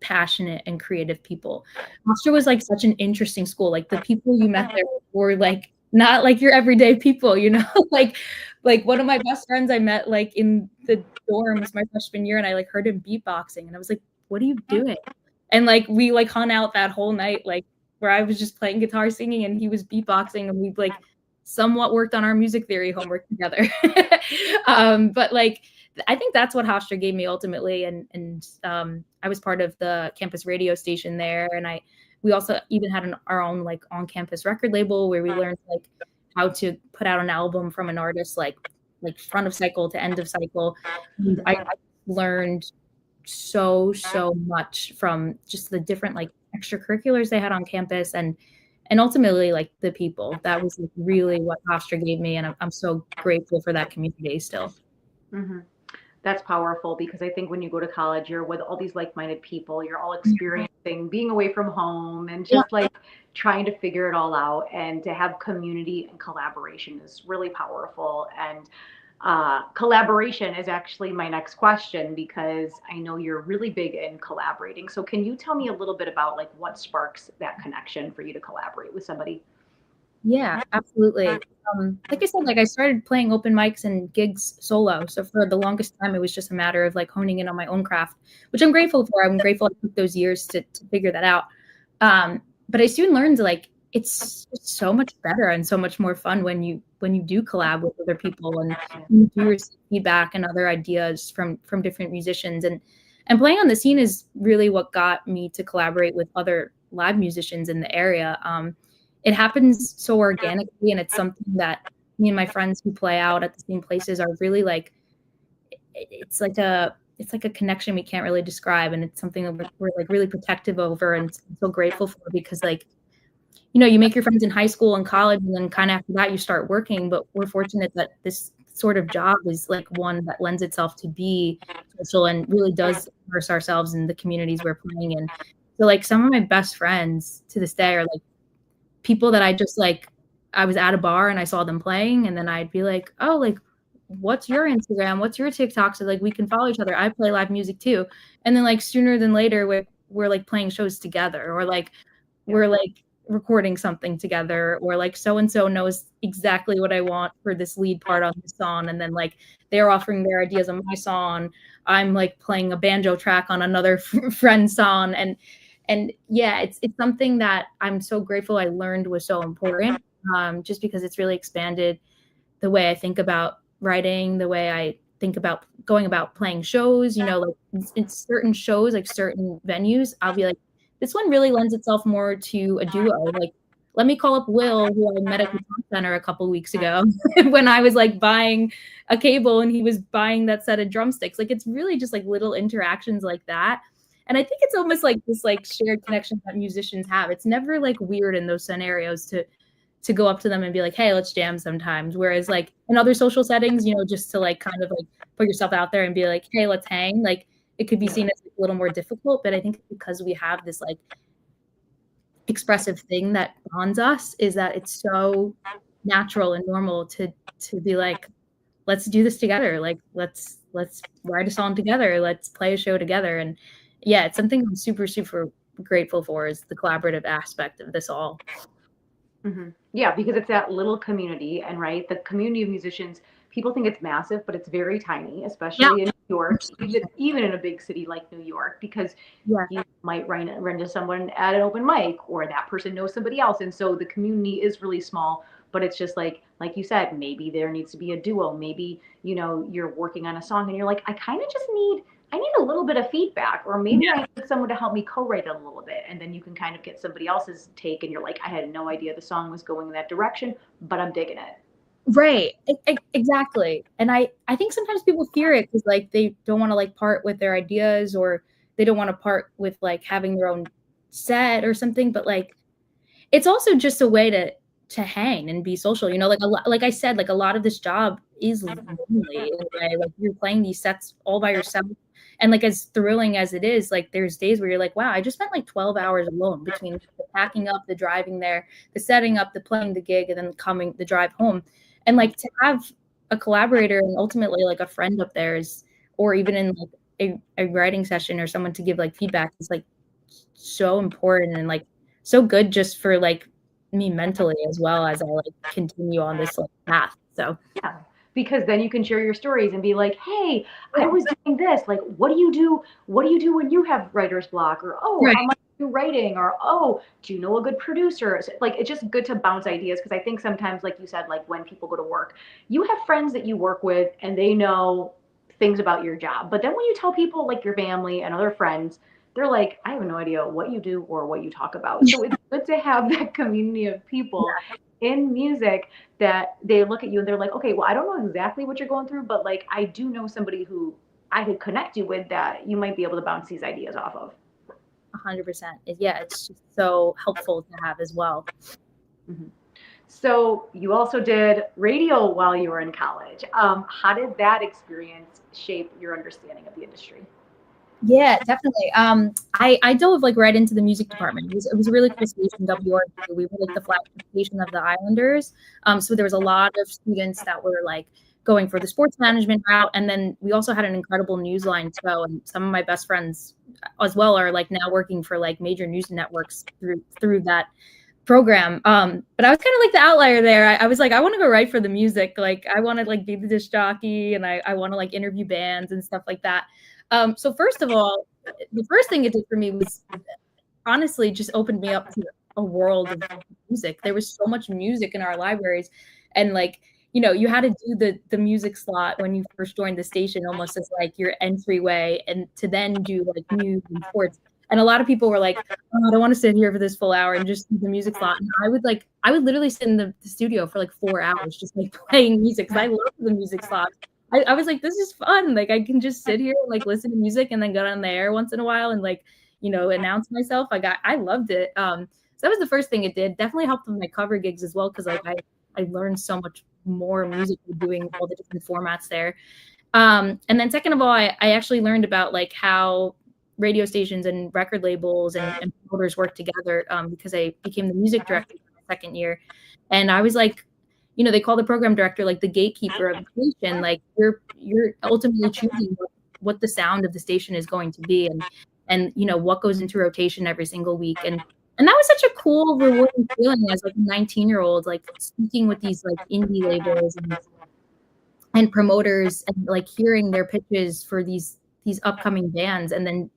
passionate and creative people. Hofstra was like such an interesting school. Like the people you met there were like not like your everyday people, like one of my best friends I met like in the dorms my freshman year, and I like heard him beatboxing, and I was like, what are you doing? And like we like hung out that whole night, like where I was just playing guitar singing and he was beatboxing, and we like somewhat worked on our music theory homework together. But like I think that's what Hofstra gave me ultimately. And I was part of the campus radio station there. And we also even had our own like on-campus record label where we learned like how to put out an album from an artist, like front of cycle to end of cycle. And I learned so much from just the different like extracurriculars they had on campus, and ultimately like the people. That was like really what Hofstra gave me. And I'm so grateful for that community still. Mm-hmm. That's powerful, because I think when you go to college, you're with all these like-minded people. You're all experiencing being away from home and just like trying to figure it all out. And to have community and collaboration is really powerful. And collaboration is actually my next question, because I know you're really big in collaborating. So can you tell me a little bit about like what sparks that connection for you to collaborate with somebody? Yeah, absolutely. Like I said, like I started playing open mics and gigs solo. So for the longest time, it was just a matter of like honing in on my own craft, which I'm grateful for. I'm grateful I took those years to figure that out. But I soon learned like it's so much better and so much more fun when you do collab with other people, and you do receive feedback and other ideas from different musicians. And playing on the scene is really what got me to collaborate with other live musicians in the area. It happens so organically, and it's something that me and my friends who play out at the same places are really like, it's like a connection we can't really describe. And it's something that we're like really protective over and so grateful for, because like, you make your friends in high school and college, and then kind of after that you start working. But we're fortunate that this sort of job is like one that lends itself to be social and really does immerse ourselves in the communities we're playing in. So like some of my best friends to this day are like people that I just like, I was at a bar and I saw them playing, and then I'd be like, oh, like, what's your Instagram? What's your TikTok? So like we can follow each other. I play live music too. And then like sooner than later, we're like playing shows together, or like we're like recording something together, or like so and so knows exactly what I want for this lead part on the song, and then like they're offering their ideas on my song. I'm like playing a banjo track on another friend's song, and yeah, it's something that I'm so grateful I learned was so important, just because it's really expanded the way I think about writing, the way I think about going about playing shows. You know, like in certain shows, like certain venues, I'll be like, this one really lends itself more to a duo. Like, let me call up Will, who I met at the Tom Center a couple weeks ago when I was like buying a cable and he was buying that set of drumsticks. Like, it's really just like little interactions like that. And I think it's almost like this like shared connection that musicians have. It's never like weird in those scenarios to go up to them and be like, hey, let's jam sometimes. Whereas like in other social settings, you know, just to like kind of like put yourself out there and be like, hey, let's hang. Like it could be seen as a little more difficult, but I think because we have this like expressive thing that bonds us, is that it's so natural and normal to be like, let's do this together. Like let's write a song together. Let's play a show together. And yeah, it's something I'm super, super grateful for, is the collaborative aspect of this all. Mm-hmm. Yeah, because it's that little community, and right, the community of musicians, people think it's massive, but it's very tiny, especially in New York, even in a big city like New York, because you might run into someone at an open mic, or that person knows somebody else, and so the community is really small. But it's just like you said, maybe there needs to be a duo. Maybe you're working on a song, and you're like, I need a little bit of feedback, or maybe I need someone to help me co-write it a little bit. And then you can kind of get somebody else's take, and you're like, I had no idea the song was going in that direction, but I'm digging it. Right. Exactly. And I think sometimes people fear it because like they don't want to like part with their ideas, or they don't want to part with like having their own set or something. But like, it's also just a way to hang and be social, you know, like I said, like a lot of this job is lonely in a way. Like you're playing these sets all by yourself. And like as thrilling as it is, like there's days where you're like, wow, I just spent like 12 hours alone between the packing up, the driving there, the setting up, the playing the gig, and then the drive home. And like to have a collaborator and ultimately like a friend up there is, or even in like a writing session, or someone to give like feedback, is like so important and like so good just for like me mentally, as well as I like continue on this like path. So yeah, because then you can share your stories and be like, hey, I was doing this. Like, what do you do? What do you do when you have writer's block? Or, oh, how much are you writing? Or, oh, do you know a good producer? So, like, it's just good to bounce ideas, because I think sometimes, like you said, like when people go to work, you have friends that you work with and they know things about your job. But then when you tell people like your family and other friends, they're like, I have no idea what you do or what you talk about. So it's good to have that community of people in music that they look at you and they're like, okay, well, I don't know exactly what you're going through, but like I do know somebody who I could connect you with that you might be able to bounce these ideas off of. 100%. Yeah, it's just so helpful to have as well. Mm-hmm. So you also did radio while you were in college. How did that experience shape your understanding of the industry? Yeah, definitely. I dove like right into the music department. It was a really cool station, WRQ. We were like the flagship station of the Islanders. So there was a lot of students that were like going for the sports management route, and then we also had an incredible news line too. And some of my best friends as well are like now working for like major news networks through that program. But I was kind of like the outlier there. I was like, I want to go write for the music. Like I want to like be the disc jockey, and I want to like interview bands and stuff like that. So first of all, the first thing it did for me was honestly just opened me up to a world of music. There was so much music in our libraries, and like, you know, you had to do the music slot when you first joined the station almost as like your entryway, and to then do like news and sports. And a lot of people were like, oh, I don't want to sit here for this full hour and just do the music slot. And I would literally sit in the studio for like 4 hours just like playing music, because I love the music slot. I was like, this is fun. Like I can just sit here and like listen to music and then go on the air once in a while and like, you know, announce myself. I loved it. So that was the first thing it did. Definitely helped with my cover gigs as well, because like I learned so much more music doing all the different formats there. And then second of all, I actually learned about like how radio stations and record labels and promoters work together, because I became the music director in my second year. And I was like, you know, they call the program director like the gatekeeper of the station. Like you're ultimately choosing what the sound of the station is going to be, and you know what goes into rotation every single week. And And that was such a cool, rewarding feeling as like a 19-year-old, like speaking with these like indie labels and promoters and like hearing their pitches for these upcoming bands, and then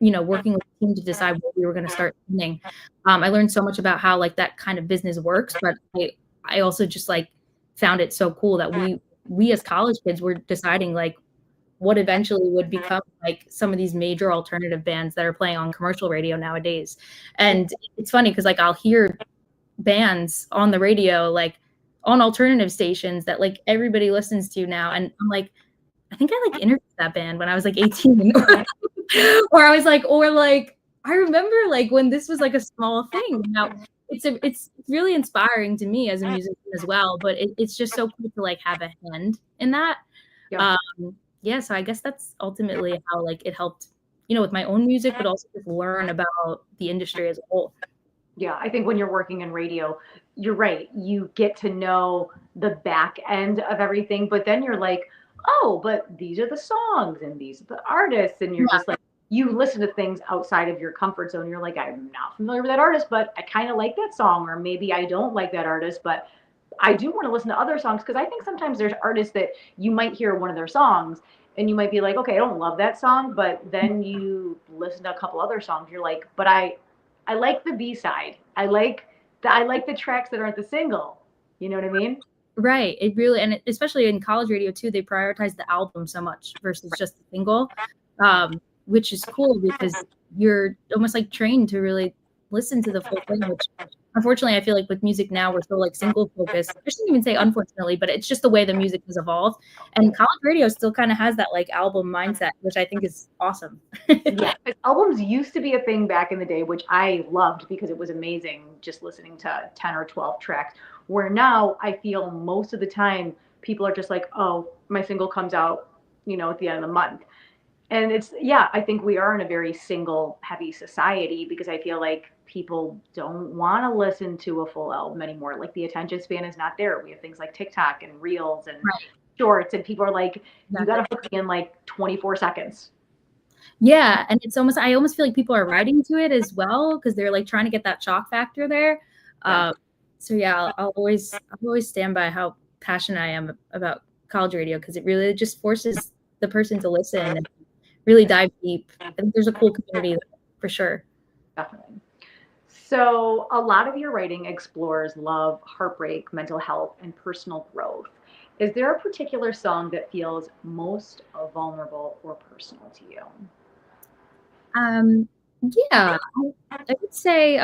working with the team to decide what we were going to start singing. I learned so much about how like that kind of business works, but I also just like found it so cool that we as college kids were deciding like what eventually would become like some of these major alternative bands that are playing on commercial radio nowadays. And it's funny because like I'll hear bands on the radio, like on alternative stations that like everybody listens to now. And I'm like, I think I like interviewed that band when I was like 18 or I was like, I remember like when this was like a small thing. Now it's really inspiring to me as a musician as well, but it's just so cool to like have a hand in that. Yeah. Yeah, so I guess that's ultimately how like it helped, with my own music, but also just learn about the industry as a whole. Yeah, I think when you're working in radio, you're right. You get to know the back end of everything, but then you're like, oh, but these are the songs and these are the artists. And you're just like, you listen to things outside of your comfort zone. You're like, I'm not familiar with that artist, but I kind of like that song. Or maybe I don't like that artist, but I do want to listen to other songs because I think sometimes there's artists that you might hear one of their songs and you might be like, okay, I don't love that song, but then you listen to a couple other songs, you're like, but I like the B side. I like the tracks that aren't the single. You know what I mean? Right. It really, and especially in college radio too, they prioritize the album so much versus just the single, which is cool because you're almost like trained to really listen to the full thing, which unfortunately I feel like with music now we're so like single focused. I shouldn't even say unfortunately, but it's just the way the music has evolved. And college radio still kind of has that like album mindset, which I think is awesome. Yeah, albums used to be a thing back in the day, which I loved because it was amazing just listening to 10 or 12 tracks. Where now I feel most of the time people are just like, oh, my single comes out, at the end of the month. And yeah, I think we are in a very single heavy society because I feel like people don't want to listen to a full album anymore. Like the attention span is not there. We have things like TikTok and Reels and shorts, and people are like, you got to hook me in like 24 seconds. Yeah, and I almost feel like people are writing to it as well because they're like trying to get that shock factor there. So yeah, I'll always stand by how passionate I am about college radio because it really just forces the person to listen and really dive deep. I think there's a cool community there, for sure. Definitely. So a lot of your writing explores love, heartbreak, mental health, and personal growth. Is there a particular song that feels most vulnerable or personal to you? Yeah, I would say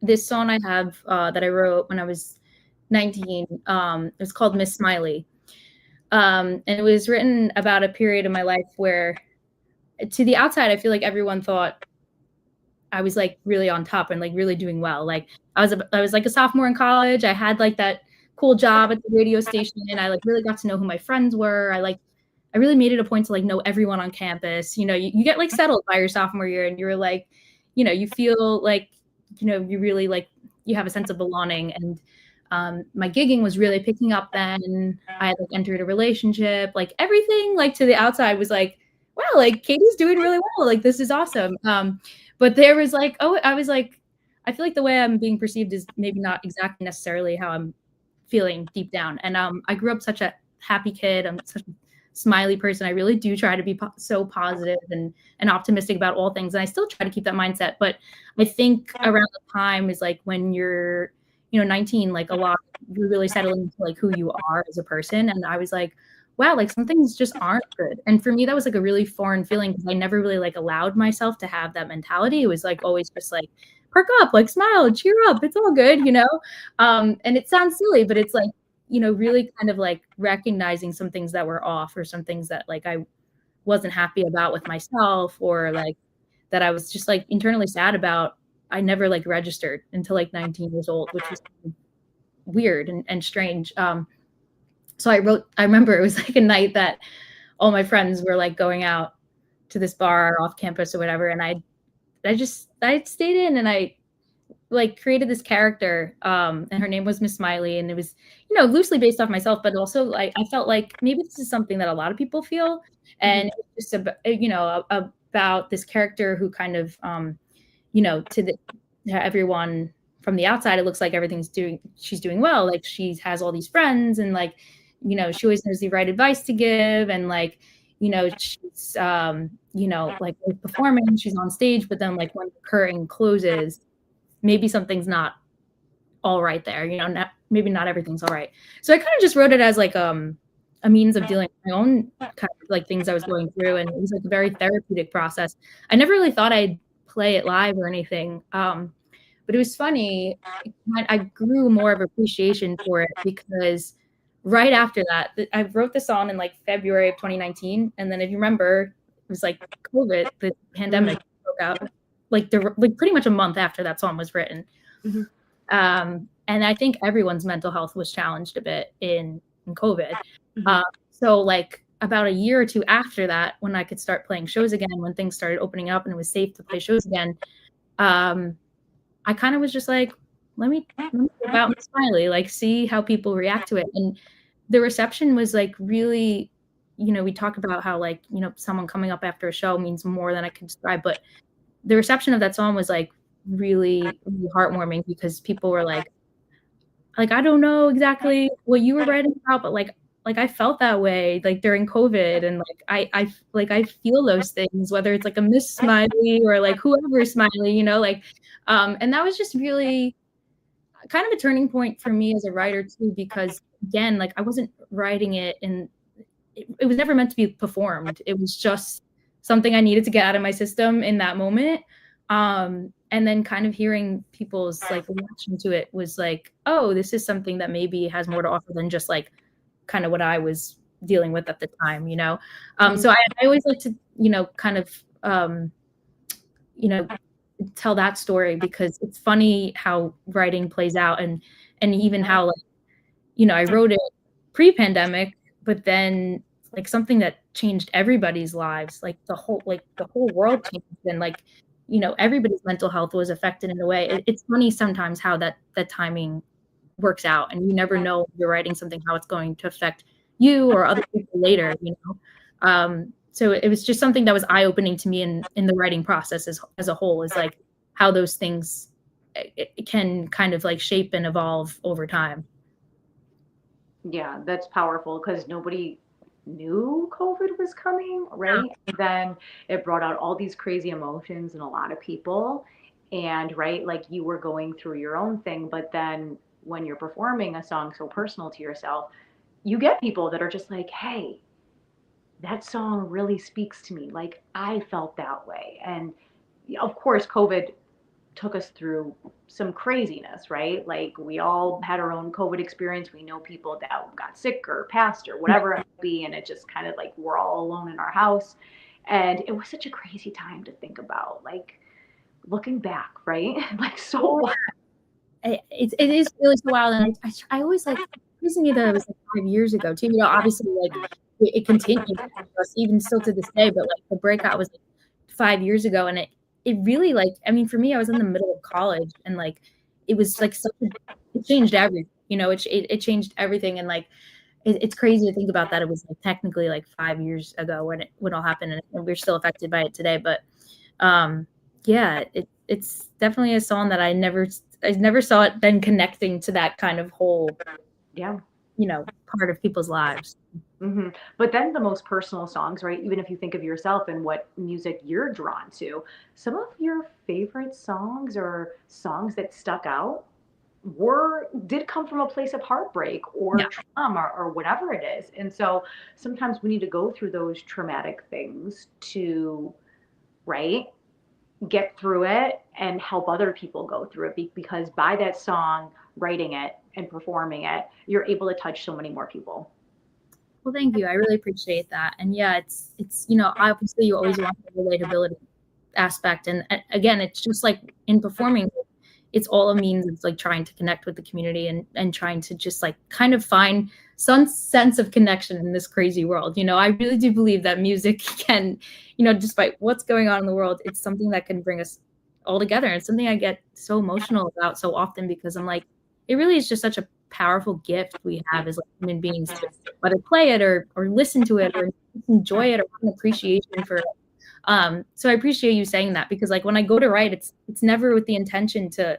this song I have that I wrote when I was 19. It was called Miss Smiley. And it was written about a period of my life where to the outside, I feel like everyone thought I was like really on top and like really doing well. Like I was like a sophomore in college. I had like that cool job at the radio station and I like really got to know who my friends were. I really made it a point to like know everyone on campus. You get like settled by your sophomore year and you're like, you feel like, you really like, you have a sense of belonging. And my gigging was really picking up then. I had like entered a relationship, like everything like to the outside was like, wow, like Katie's doing really well. Like, this is awesome. But there was like, I was like, I feel like the way I'm being perceived is maybe not exactly necessarily how I'm feeling deep down. And I grew up such a happy kid. I'm such a smiley person. I really do try to be so positive and optimistic about all things. And I still try to keep that mindset. But I think around the time is like when you're, 19, like you're really settling into like who you are as a person. And I was like, wow, like some things just aren't good. And for me, that was like a really foreign feeling because I never really like allowed myself to have that mentality. It was like always just like, perk up, like smile, cheer up. It's all good, And it sounds silly, but it's like, really kind of like recognizing some things that were off or some things that like I wasn't happy about with myself or like that I was just like internally sad about. I never like registered until like 19 years old, which was weird and strange. So I remember it was like a night that all my friends were like going out to this bar off campus or whatever. And I stayed in and I like created this character and her name was Miss Smiley. And it was, loosely based off myself, but also I felt like maybe this is something that a lot of people feel. And it's just about, about this character who kind of, to everyone from the outside, it looks like she's doing well. Like she has all these friends and like, she always knows the right advice to give. And like, she's, like performing, she's on stage, but then like when the curtain closes, maybe something's not all right there, maybe not everything's all right. So I kind of just wrote it as like, a means of dealing with my own kind of like things I was going through. And it was like a very therapeutic process. I never really thought I'd play it live or anything. But it was funny. I grew more of appreciation for it because right after that, I wrote the song in like February of 2019. And then if you remember, it was like COVID, the pandemic broke out like pretty much a month after that song was written. Mm-hmm. And I think everyone's mental health was challenged a bit in COVID. Mm-hmm. So like about a year or two after that, when I could start playing shows again, when things started opening up and it was safe to play shows again, I kind of was just like, let me go out and smiley, like see how people react to it. And the reception was like really, we talk about how like, someone coming up after a show means more than I can describe, but the reception of that song was like really, really heartwarming because people were like, I don't know exactly what you were writing about, but like I felt that way like during COVID, and like I feel those things, whether it's like a Miss Smiley or like whoever Smiley, and that was just really kind of a turning point for me as a writer too, because again, like I wasn't writing it and it was never meant to be performed. It was just something I needed to get out of my system in that moment. And then kind of hearing people's like reaction to it was like, oh, this is something that maybe has more to offer than just like kind of what I was dealing with at the time, So I always like to, kind of, tell that story because it's funny how writing plays out and even how like, I wrote it pre-pandemic, but then like something that changed everybody's lives, like the whole world changed, and like, everybody's mental health was affected in a way. It's funny sometimes how that timing works out, and you never know if you're writing something how it's going to affect you or other people later, so it was just something that was eye-opening to me in the writing process as a whole, is like how those things it can kind of like shape and evolve over time. Yeah, that's powerful because nobody knew COVID was coming, right? And then it brought out all these crazy emotions in a lot of people. And right, like you were going through your own thing, but then when you're performing a song so personal to yourself, you get people that are just like, hey, that song really speaks to me. Like I felt that way. And of course, COVID took us through some craziness, right? Like we all had our own COVID experience. We know people that got sick or passed or whatever it might be. And it just kind of like we're all alone in our house. And it was such a crazy time to think about, like looking back, right? Like so wild. It is really so wild. And I always like listen to that it was like 5 years ago too. Obviously like it continues even still to this day, but like the breakout was like 5 years ago, and it really like, I mean, for me, I was in the middle of college, and like it was like it changed everything. It changed everything, and like it's crazy to think about that. It was like technically like 5 years ago when it all happened, and we're still affected by it today. But yeah, it's definitely a song that I never saw it then connecting to that kind of whole part of people's lives. Mm-hmm. But then the most personal songs, right? Even if you think of yourself and what music you're drawn to, some of your favorite songs or songs that stuck out did come from a place of heartbreak or trauma or whatever it is. And so sometimes we need to go through those traumatic things to, right, get through it and help other people go through it, because by that song, writing it and performing it, you're able to touch so many more people. Well, thank you. I really appreciate that. And yeah, it's obviously you always want the relatability aspect. And again, it's just like in performing, it's all a means of like trying to connect with the community and trying to just like kind of find some sense of connection in this crazy world. I really do believe that music can, despite what's going on in the world, it's something that can bring us all together. And something I get so emotional about so often, because I'm like, it really is just such a powerful gift we have as like human beings to whether play it or listen to it or enjoy it or have an appreciation for it. So I appreciate you saying that, because like when I go to write, it's never with the intention to,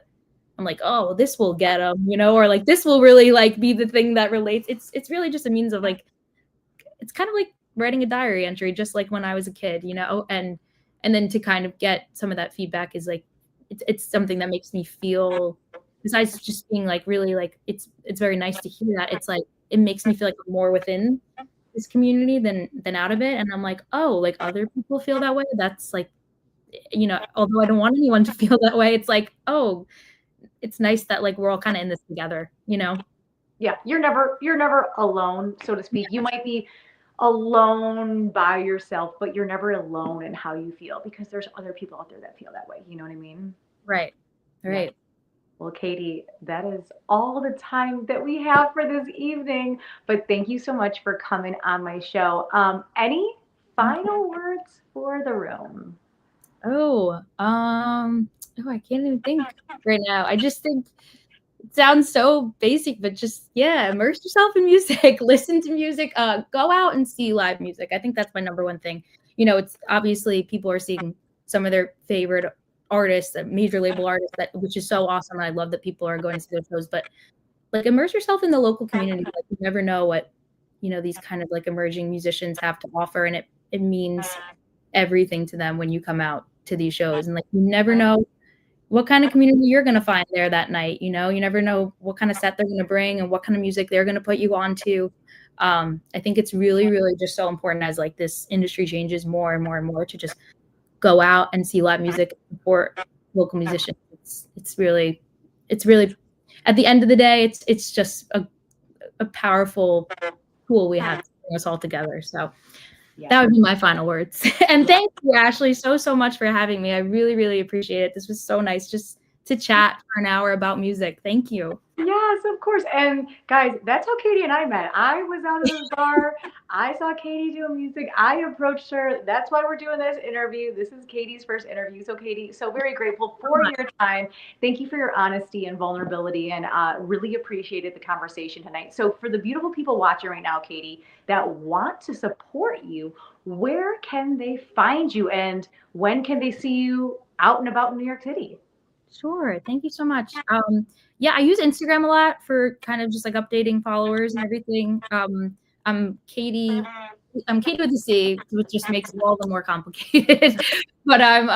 I'm like, oh, well, this will get them, or like this will really like be the thing that relates. It's really just a means of like, it's kind of like writing a diary entry, just like when I was a kid, and then to kind of get some of that feedback is like, it's something that makes me feel, besides just being like really like, it's very nice to hear that. It's like, it makes me feel like I'm more within this community than out of it. And I'm like, oh, like other people feel that way. That's like, although I don't want anyone to feel that way, it's like, oh, it's nice that like we're all kind of in this together, Yeah, you're never alone, so to speak. You might be alone by yourself, but you're never alone in how you feel because there's other people out there that feel that way. You know what I mean? Right. Yeah. Well, Catie, that is all the time that we have for this evening. But thank you so much for coming on my show. Any final words for the room? I can't even think right now. I just think it sounds so basic, but just, yeah, immerse yourself in music, listen to music, go out and see live music. I think that's my number one thing. It's obviously people are seeing some of their favorite artists, major label artists, which is so awesome. And I love that people are going to see those shows, but like immerse yourself in the local community. Like you never know what, these kind of like emerging musicians have to offer. And it means everything to them when you come out to these shows. And like, you never know what kind of community you're going to find there that night. You never know what kind of set they're going to bring and what kind of music they're going to put you on to. I think it's really, really just so important as like this industry changes more and more and more to just go out and see live music, support local musicians. It's really, at the end of the day, it's just a powerful tool we have to bring us all together. So that would be my final words. And thank you, Ashley, so much for having me. I really, really appreciate it. This was so nice just to chat for an hour about music. Thank you. Yes, of course. And guys, that's how Catie and I met. I was out of the bar. I saw Catie doing music. I approached her. That's why we're doing this interview. This is Katie's first interview. So, Catie, so very grateful for your time. Thank you for your honesty and vulnerability, and really appreciated the conversation tonight. So, for the beautiful people watching right now, Catie, that want to support you, where can they find you, and when can they see you out and about in New York City? Sure. Thank you so much. I use Instagram a lot for kind of just like updating followers and everything. I'm Catie with a C, which just makes it all the more complicated. But I'm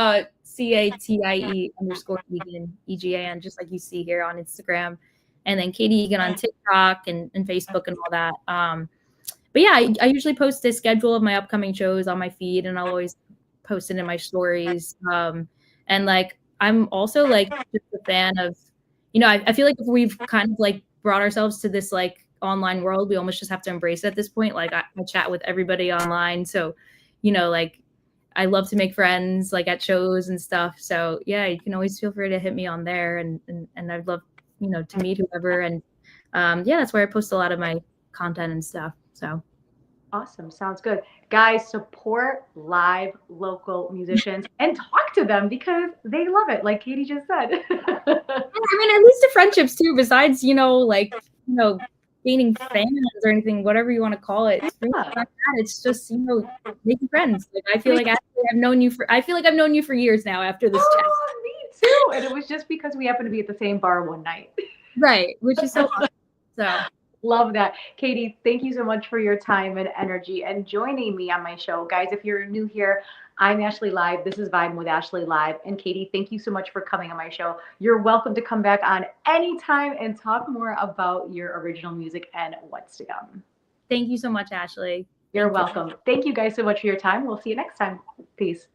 CATIE _Egan, EGAN, just like you see here on Instagram. And then Catie Egan on TikTok and Facebook and all that. But yeah, I usually post a schedule of my upcoming shows on my feed, and I'll always post it in my stories. And like, I'm also like just a fan of, I feel like if we've kind of like brought ourselves to this like online world, we almost just have to embrace it at this point. Like I chat with everybody online. So, like I love to make friends like at shows and stuff. So yeah, you can always feel free to hit me on there, and I'd love, to meet whoever. And that's where I post a lot of my content and stuff. So awesome. Sounds good. Guys, support live local musicians and talk to them because they love it, like Catie just said. I mean, at least the friendships too, besides, gaining fans or anything, whatever you want to call it. It's really not that. It's just, making friends. Like I feel like I've known you for years now after this chat. Me too. And it was just because we happened to be at the same bar one night. Right. Which is so fun. So love that. Catie, thank you so much for your time and energy and joining me on my show. Guys, if you're new here, I'm Ashley Live. This is Vibin with Ashley Live. And Catie, thank you so much for coming on my show. You're welcome to come back on anytime and talk more about your original music and what's to come. Thank you so much, Ashley. You're welcome. Thank you guys so much for your time. We'll see you next time. Peace.